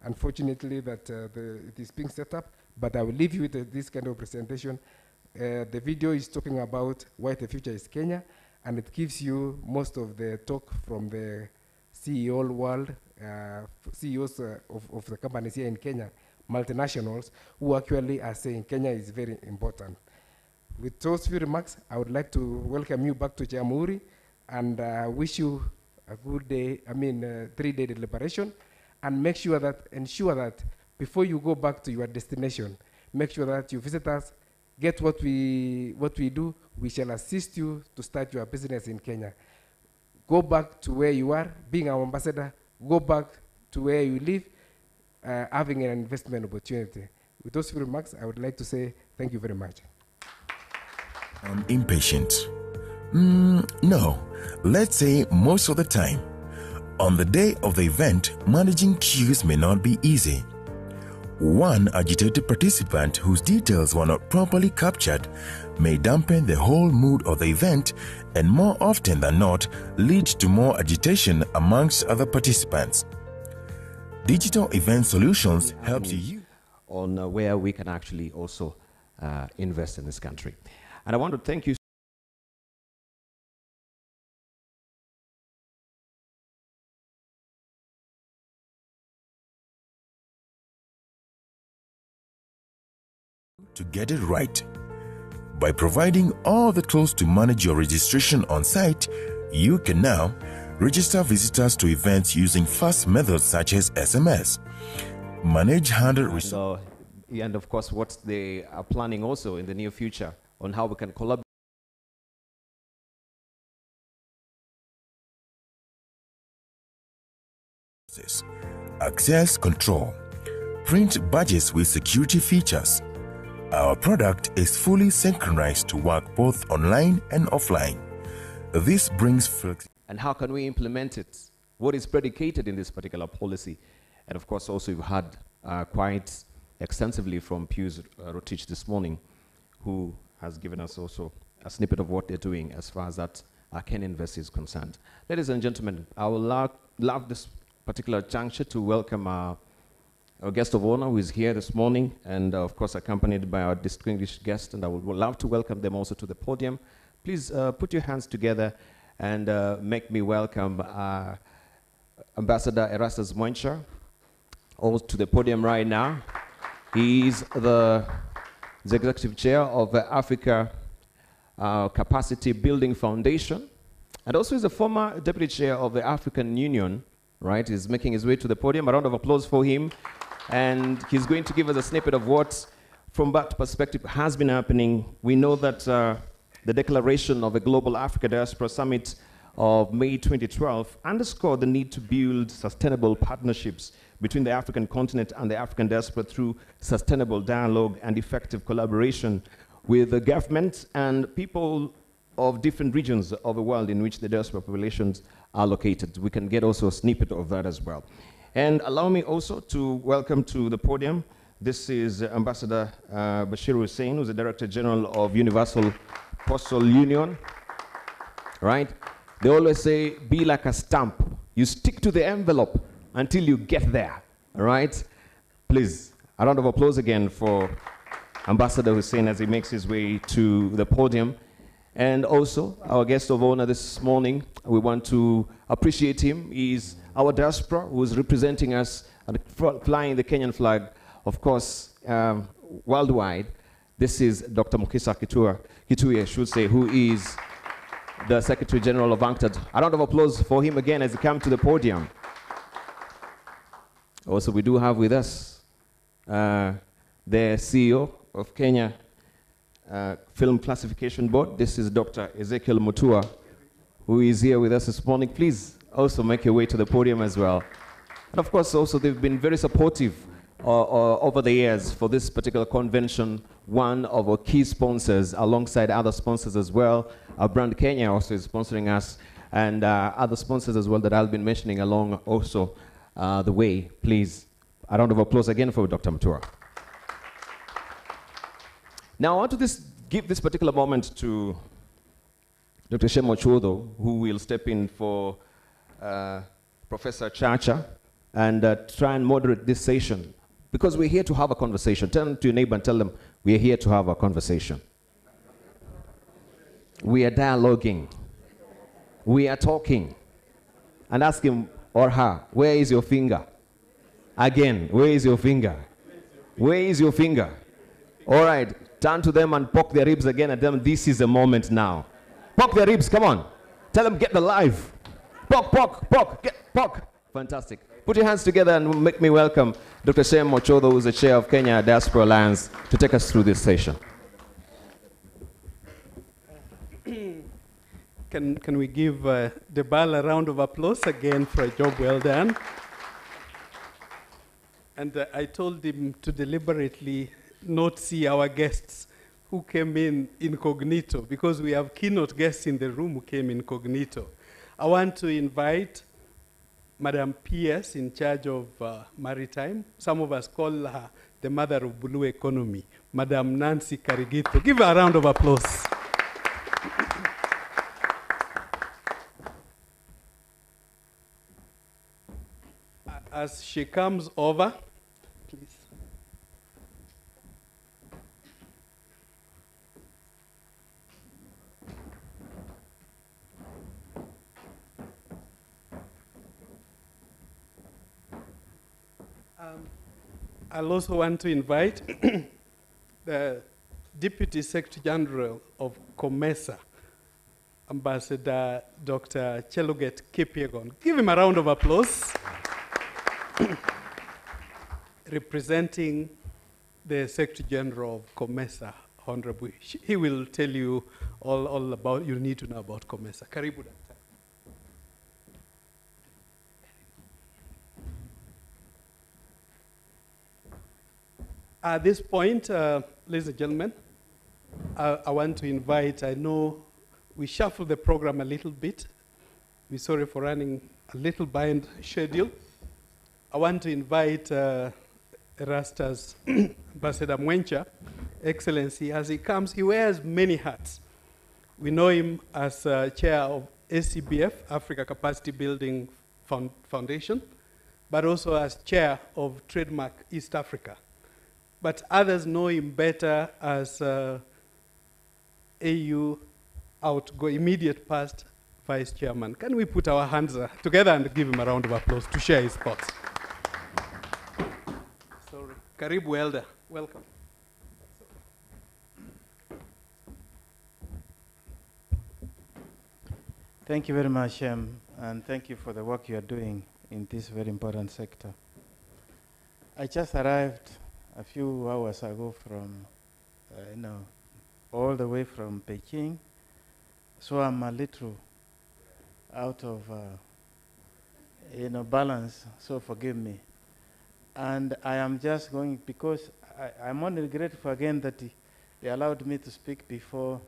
unfortunately it is being set up, but I will leave you with this kind of presentation The video is talking about why the future is Kenya, and it gives you most of the talk from the CEO world, CEOs of the companies here in Kenya, multinationals, who actually are saying Kenya is very important. With those few remarks, I would like to welcome you back to Jamhuri and wish you a good day, 3-day deliberation, and ensure that before you go back to your destination, make sure that you visit us, get what we do. We shall assist you to start your business in Kenya. Go back to where you are, being our ambassador, go back to where you live, having an investment opportunity. With those few remarks, I would like to say thank you very much. I'm impatient. No, let's say most of the time. On the day of the event, managing queues may not be easy. One agitated participant whose details were not properly captured may dampen the whole mood of the event and more often than not lead to more agitation amongst other participants. Digital event solutions helps you on where we can actually also invest in this country. And I want to thank you to get it right. By providing all the tools to manage your registration on site, you can now register visitors to events using fast methods such as SMS, manage handle resources, and of course what they are planning also in the near future on how we can collaborate. Access control, print badges with security features. Our product is fully synchronized to work both online and offline. This brings flexibility. And how can we implement it? What is predicated in this particular policy? And of course also you've heard quite extensively from Pius Rotich this morning, who has given us also a snippet of what they're doing as far as that Ken Invest is concerned. Ladies and gentlemen, I would love this particular juncture to welcome our guest of honor who is here this morning, and of course accompanied by our distinguished guest, and I would love to welcome them also to the podium. Please put your hands together and make me welcome Ambassador Erastus Mwencha also to the podium right now. He is the Executive Chair of the Africa Capacity Building Foundation, and also is the former Deputy Chair of the African Union, right? He's making his way to the podium. A round of applause for him. And he's going to give us a snippet of what, from that perspective, has been happening. We know that the declaration of the Global Africa Diaspora Summit of May 2012 underscored the need to build sustainable partnerships between the African continent and the African diaspora through sustainable dialogue and effective collaboration with the government and people of different regions of the world in which the diaspora populations are located. We can get also a snippet of that as well. And allow me also to welcome to the podium, this is Ambassador Bashir Hussein, who's the Director General of Universal Postal Union, right? They always say, be like a stamp. You stick to the envelope until you get there, all right? Please, a round of applause again for Ambassador Hussein as he makes his way to the podium. And also, our guest of honor this morning, we want to appreciate him. He's our diaspora who is representing us and flying the Kenyan flag, of course, worldwide. This is Dr. Mukisa Kitui, I should say, who is the Secretary General of UNCTAD. A round of applause for him again as he comes to the podium. Also, we do have with us the CEO of Kenya Film Classification Board. This is Dr. Ezekiel Mutua, who is here with us this morning. Please also make your way to the podium as well. And of course, also they've been very supportive over the years for this particular convention. One of our key sponsors, alongside other sponsors as well. Our brand Kenya also is sponsoring us, and other sponsors as well that I'll be mentioning along also the way. Please, a round of applause again for Dr. Mutua. Now, I want to give this particular moment to Dr. Shemo Chuodo, who will step in for Professor Chacha and try and moderate this session, because we're here to have a conversation. Turn to your neighbor and tell them we're here to have a conversation. We are dialoguing. We are talking. And ask him or her, where is your finger? Again, where is your finger? Where is your finger? All right, turn to them and poke their ribs again and tell them this is the moment now. Poke their ribs, come on. Tell them get the life. Poke, poke, poke, get poke. Fantastic. Put your hands together and make me welcome Dr. Shem Mochodho, who is the chair of Kenya Diaspora Alliance, to take us through this session. Can we give Debal a round of applause again for a job well done? And I told him to deliberately not see our guests who came in incognito, because we have keynote guests in the room who came incognito. I want to invite Madam P.S. in charge of maritime. Some of us call her the mother of blue economy, Madam Nancy Karigito. Give her a round of applause. As she comes over, please. I'll also want to invite the Deputy Secretary General of COMESA, Ambassador Dr. Cheluget Kipyegon. Give him a round of applause. Representing the Secretary General of COMESA, Honorable. He will tell you all about, you need to know about COMESA. Karibu, Doctor. At this point, ladies and gentlemen, I want to invite, I know we shuffled the program a little bit. We're sorry for running a little behind schedule. I want to invite Erasta's Ambassador Mwencha, Excellency. As he comes, he wears many hats. We know him as chair of ACBF, Africa Capacity Building Foundation, but also as chair of Trademark East Africa. But others know him better as AU immediate past vice chairman. Can we put our hands together and give him a round of applause to share his thoughts? Sorry. Karibu Elder, welcome. Thank you very much, and thank you for the work you are doing in this very important sector. I just arrived a few hours ago from, all the way from Peking, so I'm a little out of, balance, so forgive me. And I am just going, because I'm only grateful again that they allowed me to speak before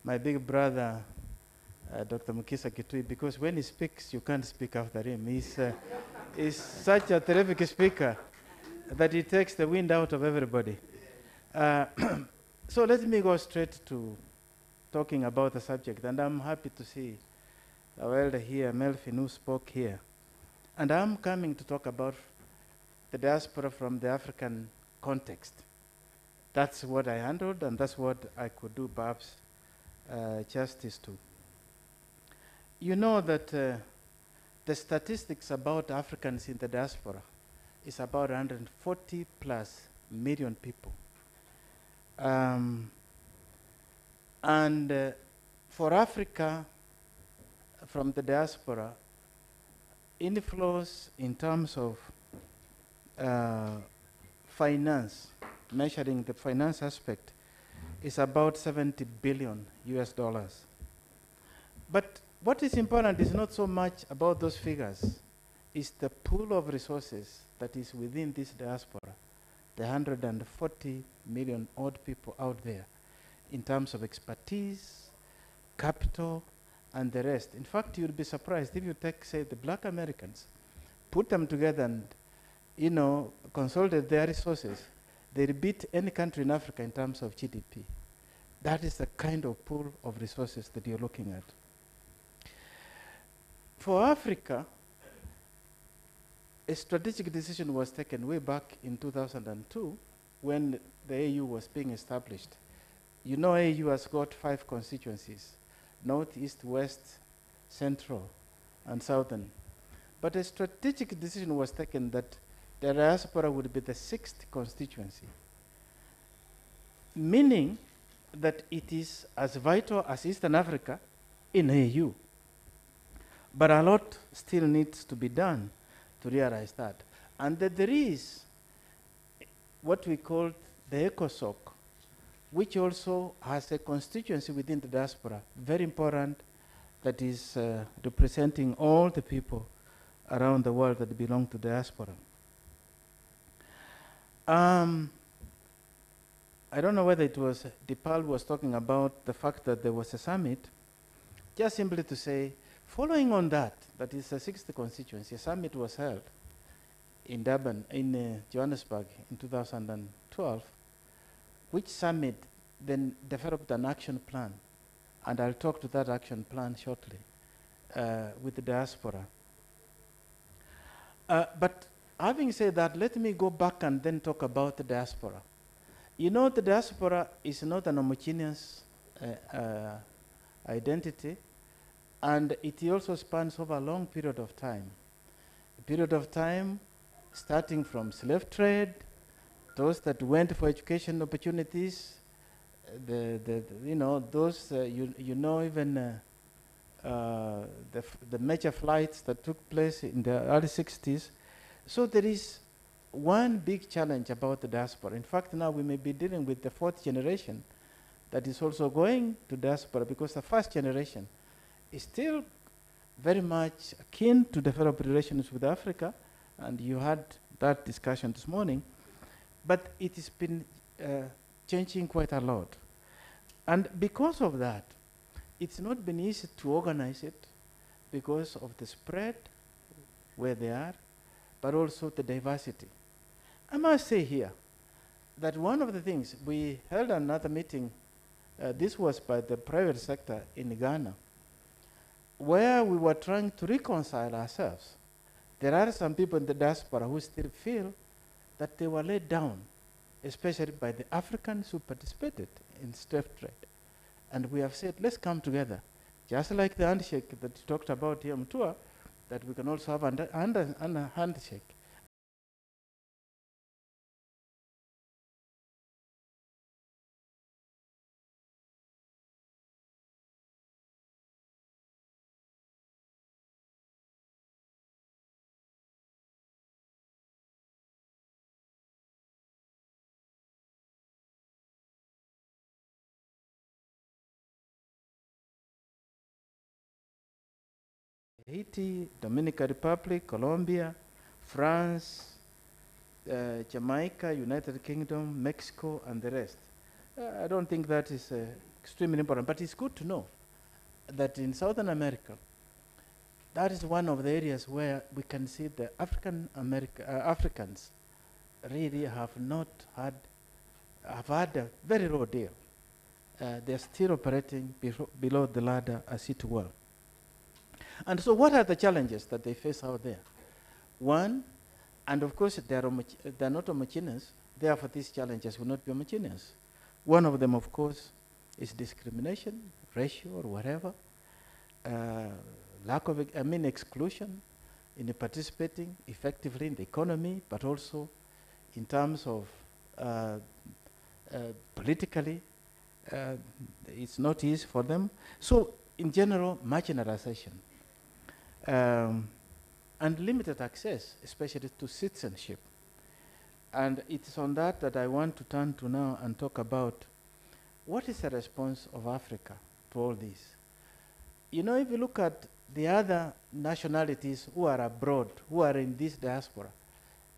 my big brother, Dr. Mukisa Kitui, because when he speaks, you can't speak after him. He's such a terrific speaker that he takes the wind out of everybody. So let me go straight to talking about the subject, and I'm happy to see our elder here, Melvin, who spoke here. And I'm coming to talk about the diaspora from the African context. That's what I handled, and that's what I could do perhaps justice to. You know that the statistics about Africans in the diaspora is about 140 plus million people. And for Africa, from the diaspora, inflows in terms of finance, measuring the finance aspect, is about 70 billion US dollars. But what is important is not so much about those figures, it's the pool of resources that is within this diaspora, the 140 million odd people out there, in terms of expertise, capital, and the rest. In fact, you'll be surprised if you take, say, the Black Americans, put them together and, consolidate their resources, they beat any country in Africa in terms of GDP. That is the kind of pool of resources that you're looking at. For Africa, a strategic decision was taken way back in 2002 when the AU was being established. You know, AU has got 5 constituencies. north, east, west, central, and southern. But a strategic decision was taken that the diaspora would be the 6th constituency, meaning that it is as vital as Eastern Africa in AU. But a lot still needs to be done to realize that. And that there is what we call the ECOSOC, which also has a constituency within the diaspora, very important, that is representing all the people around the world that belong to the diaspora. I don't know whether it was Dipal was talking about the fact that there was a summit, just simply to say, following on that, that is the 6th constituency, a summit was held in Durban, in Johannesburg in 2012, which summit then developed an action plan, and I'll talk to that action plan shortly, with the diaspora. But having said that, let me go back and then talk about the diaspora. You know, the diaspora is not an homogeneous identity, and it also spans over a long period of time. A period of time starting from slave trade, those that went for education opportunities, you know, those, even the major flights that took place in the early 60s. So there is one big challenge about the diaspora. In fact, now we may be dealing with the 4th generation that is also going to diaspora, because the 1st generation is still very much keen to develop relations with Africa, and you had that discussion this morning, but it has been changing quite a lot. And because of that, it's not been easy to organize it because of the spread where they are, but also the diversity. I must say here that one of the things, we held another meeting, this was by the private sector in Ghana, where we were trying to reconcile ourselves. There are some people in the diaspora who still feel that they were let down, especially by the Africans who participated in slave trade. And we have said, let's come together. Just like the handshake that you talked about here, Mtua, that we can also have a handshake. Haiti, Dominican Republic, Colombia, France, Jamaica, United Kingdom, Mexico, and the rest. I don't think that is extremely important, but it's good to know that in Southern America, that is one of the areas where we can see the Africans really have had a very low deal. They're still operating below the ladder, as it were. And so what are the challenges that they face out there? One, and of course they're not homogeneous, therefore these challenges will not be homogeneous. One of them, of course, is discrimination, racial or whatever, lack of, exclusion in participating effectively in the economy, but also in terms of politically, it's not easy for them. So in general, marginalization. And limited access, especially to citizenship. And it's on that that I want to turn to now and talk about what is the response of Africa to all this. You know, if you look at the other nationalities who are abroad, who are in this diaspora,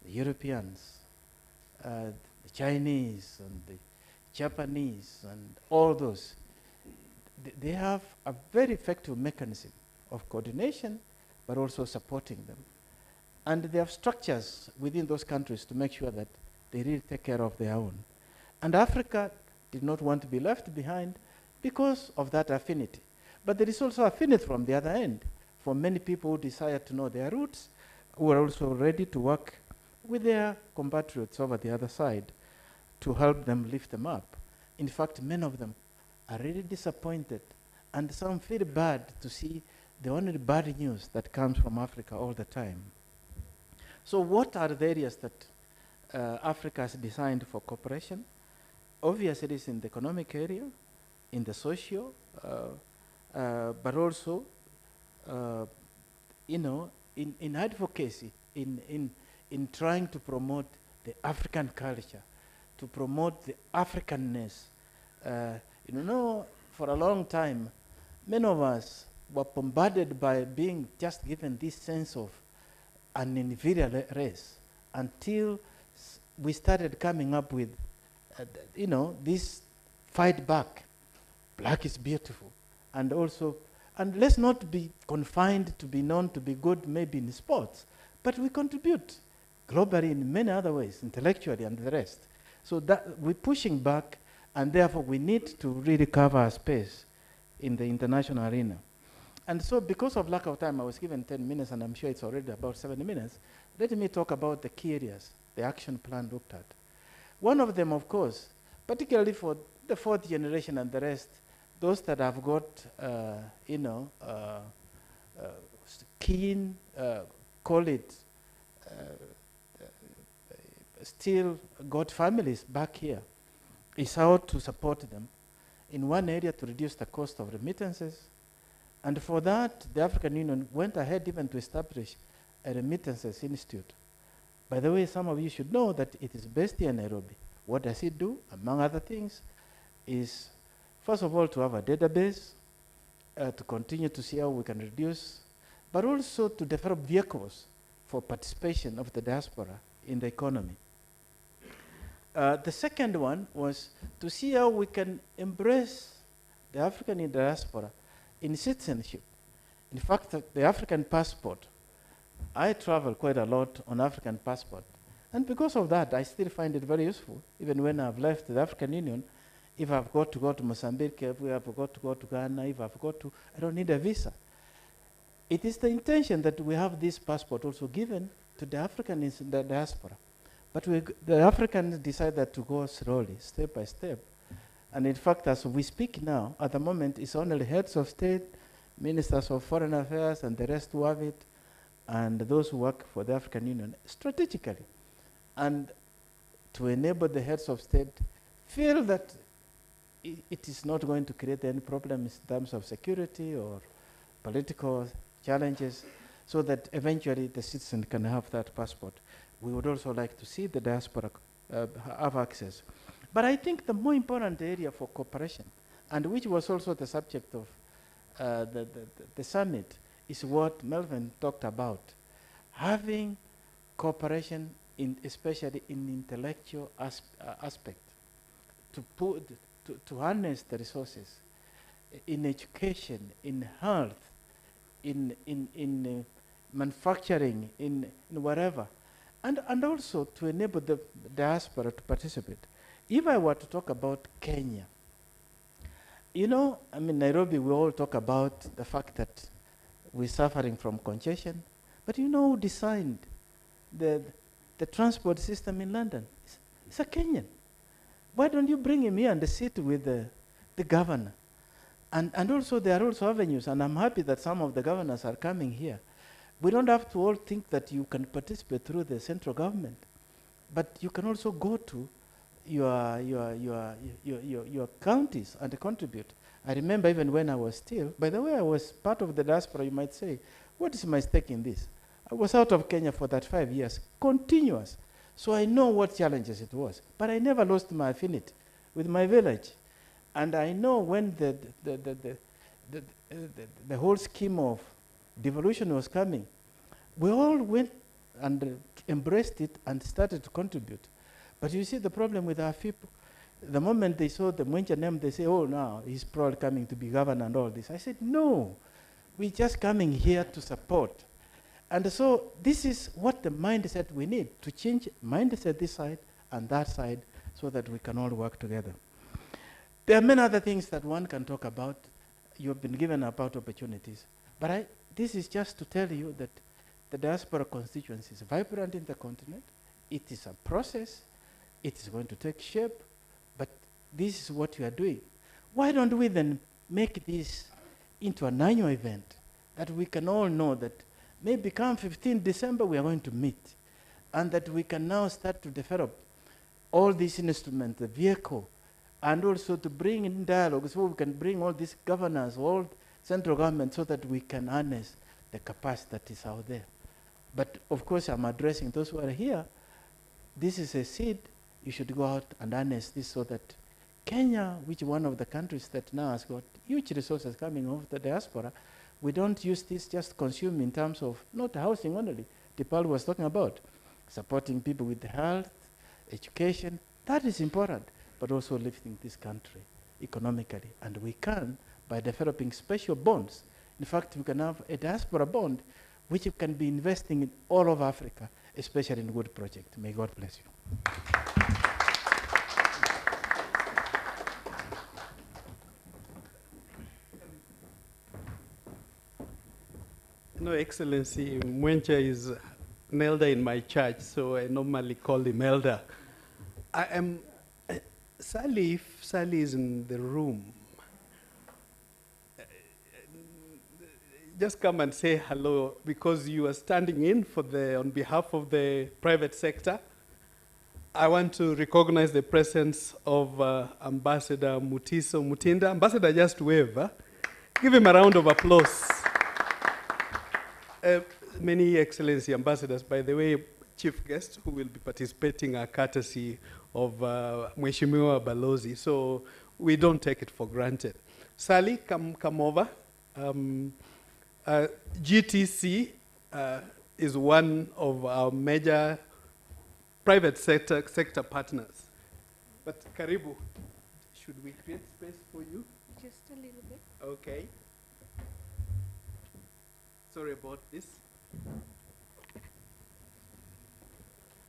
the Europeans, the Chinese, and the Japanese, and all those, they have a very effective mechanism of coordination, but also supporting them. And they have structures within those countries to make sure that they really take care of their own. And Africa did not want to be left behind because of that affinity. But there is also affinity from the other end for many people who desire to know their roots, who are also ready to work with their compatriots over the other side to help them lift them up. In fact, many of them are really disappointed and some feel bad to see the only bad news that comes from Africa all the time. So what are the areas that Africa has designed for cooperation? Obviously, it is in the economic area, in the social, but also, in advocacy, in trying to promote the African culture, to promote the Africanness. For a long time, many of us were bombarded by being just given this sense of an inferior race until we started coming up with, this fight back. Black is beautiful. And also, and let's not be confined to be known to be good maybe in sports, but we contribute globally in many other ways, intellectually and the rest. So that we're pushing back, and therefore we need to really cover our space in the international arena. And so because of lack of time, I was given 10 minutes, and I'm sure it's already about 7 minutes. Let me talk about the key areas the action plan looked at. One of them, of course, particularly for the fourth generation and the rest, those that have got, keen, call it, still got families back here, is how to support them. In one area, to reduce the cost of remittances. And for that, the African Union went ahead even to establish a remittances institute. By the way, some of you should know that it is based here in Nairobi. What does it do? Among other things, is first of all to have a database, to continue to see how we can reduce, but also to develop vehicles for participation of the diaspora in the economy. The second one was to see how we can embrace the African diaspora in citizenship. In fact, the African passport, I travel quite a lot on African passport. And because of that, I still find it very useful. Even when I've left the African Union, if I've got to go to Mozambique, if I've got to go to Ghana, if I've got to, I don't need a visa. It is the intention that we have this passport also given to the Africans in the diaspora. But the Africans decided to go slowly, step by step. And in fact, as we speak now, at the moment, it's only heads of state, ministers of foreign affairs, and the rest who have it, and those who work for the African Union strategically. And to enable the heads of state feel that it is not going to create any problems in terms of security or political challenges, so that eventually the citizen can have that passport. We would also like to see the diaspora have access. But I think the more important area for cooperation, and which was also the subject of the summit, is what Melvin talked about. Having cooperation, especially in intellectual aspect, to harness the resources in education, in health, in manufacturing, in whatever, and also to enable the diaspora to participate. If I were to talk about Kenya, Nairobi, we all talk about the fact that we're suffering from congestion, but who designed the transport system in London? It's a Kenyan. Why don't you bring him here and sit with the governor? And also, there are also avenues, and I'm happy that some of the governors are coming here. We don't have to all think that you can participate through the central government, but you can also go to your counties and contribute. I remember even when I was still, by the way, I was part of the diaspora, you might say, what is my stake in this? I was out of Kenya for that 5 years, continuous. So I know what challenges it was, but I never lost my affinity with my village. And I know when the whole scheme of devolution was coming, we all went and embraced it and started to contribute. But you see the problem with our people, the moment they saw the Mwencha name, they say, oh, now he's probably coming to be governor and all this. I said, no, we're just coming here to support. And so this is what the mindset we need, to change mindset this side and that side so that we can all work together. There are many other things that one can talk about. You've been given about opportunities. But this is just to tell you that the diaspora constituency is vibrant in the continent. It is a process. It is going to take shape. But this is what we are doing. Why don't we then make this into an annual event that we can all know that maybe come 15 December we are going to meet, and that we can now start to develop all these instruments, the vehicle, and also to bring in dialogue so we can bring all these governors, all central government, so that we can harness the capacity that is out there. But of course, I'm addressing those who are here. This is a seed. You should go out and harness this so that Kenya, which is one of the countries that now has got huge resources coming off the diaspora, we don't use this just consume in terms of not housing only. Dipal was talking about supporting people with health, education. That is important, but also lifting this country economically. And we can by developing special bonds. In fact, we can have a diaspora bond which can be investing in all of Africa, especially in good projects. May God bless you. No, Excellency, Mwencha is an elder in my church, so I normally call him elder. I am, Sally, if Sally is in the room, just come and say hello, because you are standing in for on behalf of the private sector. I want to recognize the presence of Ambassador Mutiso Mutinda. Ambassador, just wave. Give him a round of applause. Many Excellency ambassadors, by the way, chief guests who will be participating are courtesy of Mheshimiwa Balozi, so we don't take it for granted. Sally, come over. GTC is one of our major private sector partners. But Karibu, should we create space for you? Just a little bit. Okay. Sorry about this.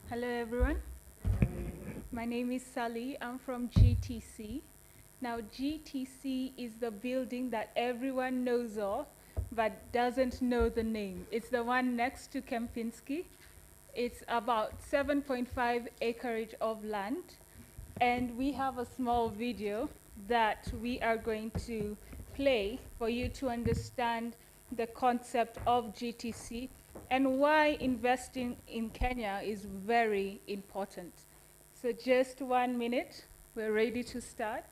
Hello, everyone. My name is Sally. I'm from GTC. Now, GTC is the building that everyone knows of, but doesn't know the name. It's the one next to Kempinski. It's about 7.5 acreage of land. And we have a small video that we are going to play for you to understand the concept of GTC and why investing in Kenya is very important. So just 1 minute, we're ready to start.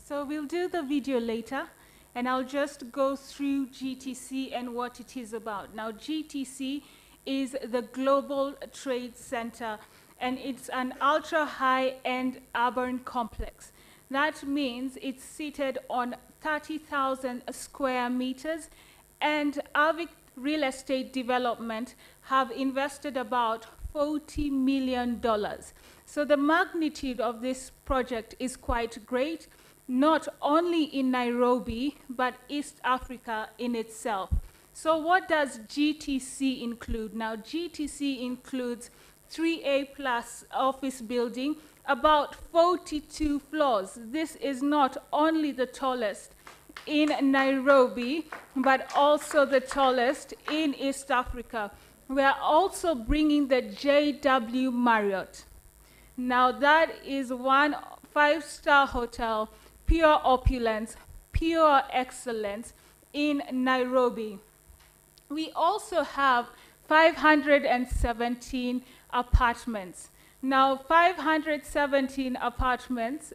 So we'll do the video later, and I'll just go through GTC and what it is about. Now, GTC is the Global Trade Center, and it's an ultra-high-end urban complex. That means it's seated on 30,000 square meters, and Avic Real Estate Development have invested about $40 million. So the magnitude of this project is quite great, not only in Nairobi, but East Africa in itself. So what does GTC include? Now, GTC includes 3A plus office building, about 42 floors. This is not only the tallest in Nairobi, but also the tallest in East Africa. We are also bringing the JW Marriott. Now that is one 5-star hotel, pure opulence, pure excellence in Nairobi. We also have 517 apartments. Now 517 apartments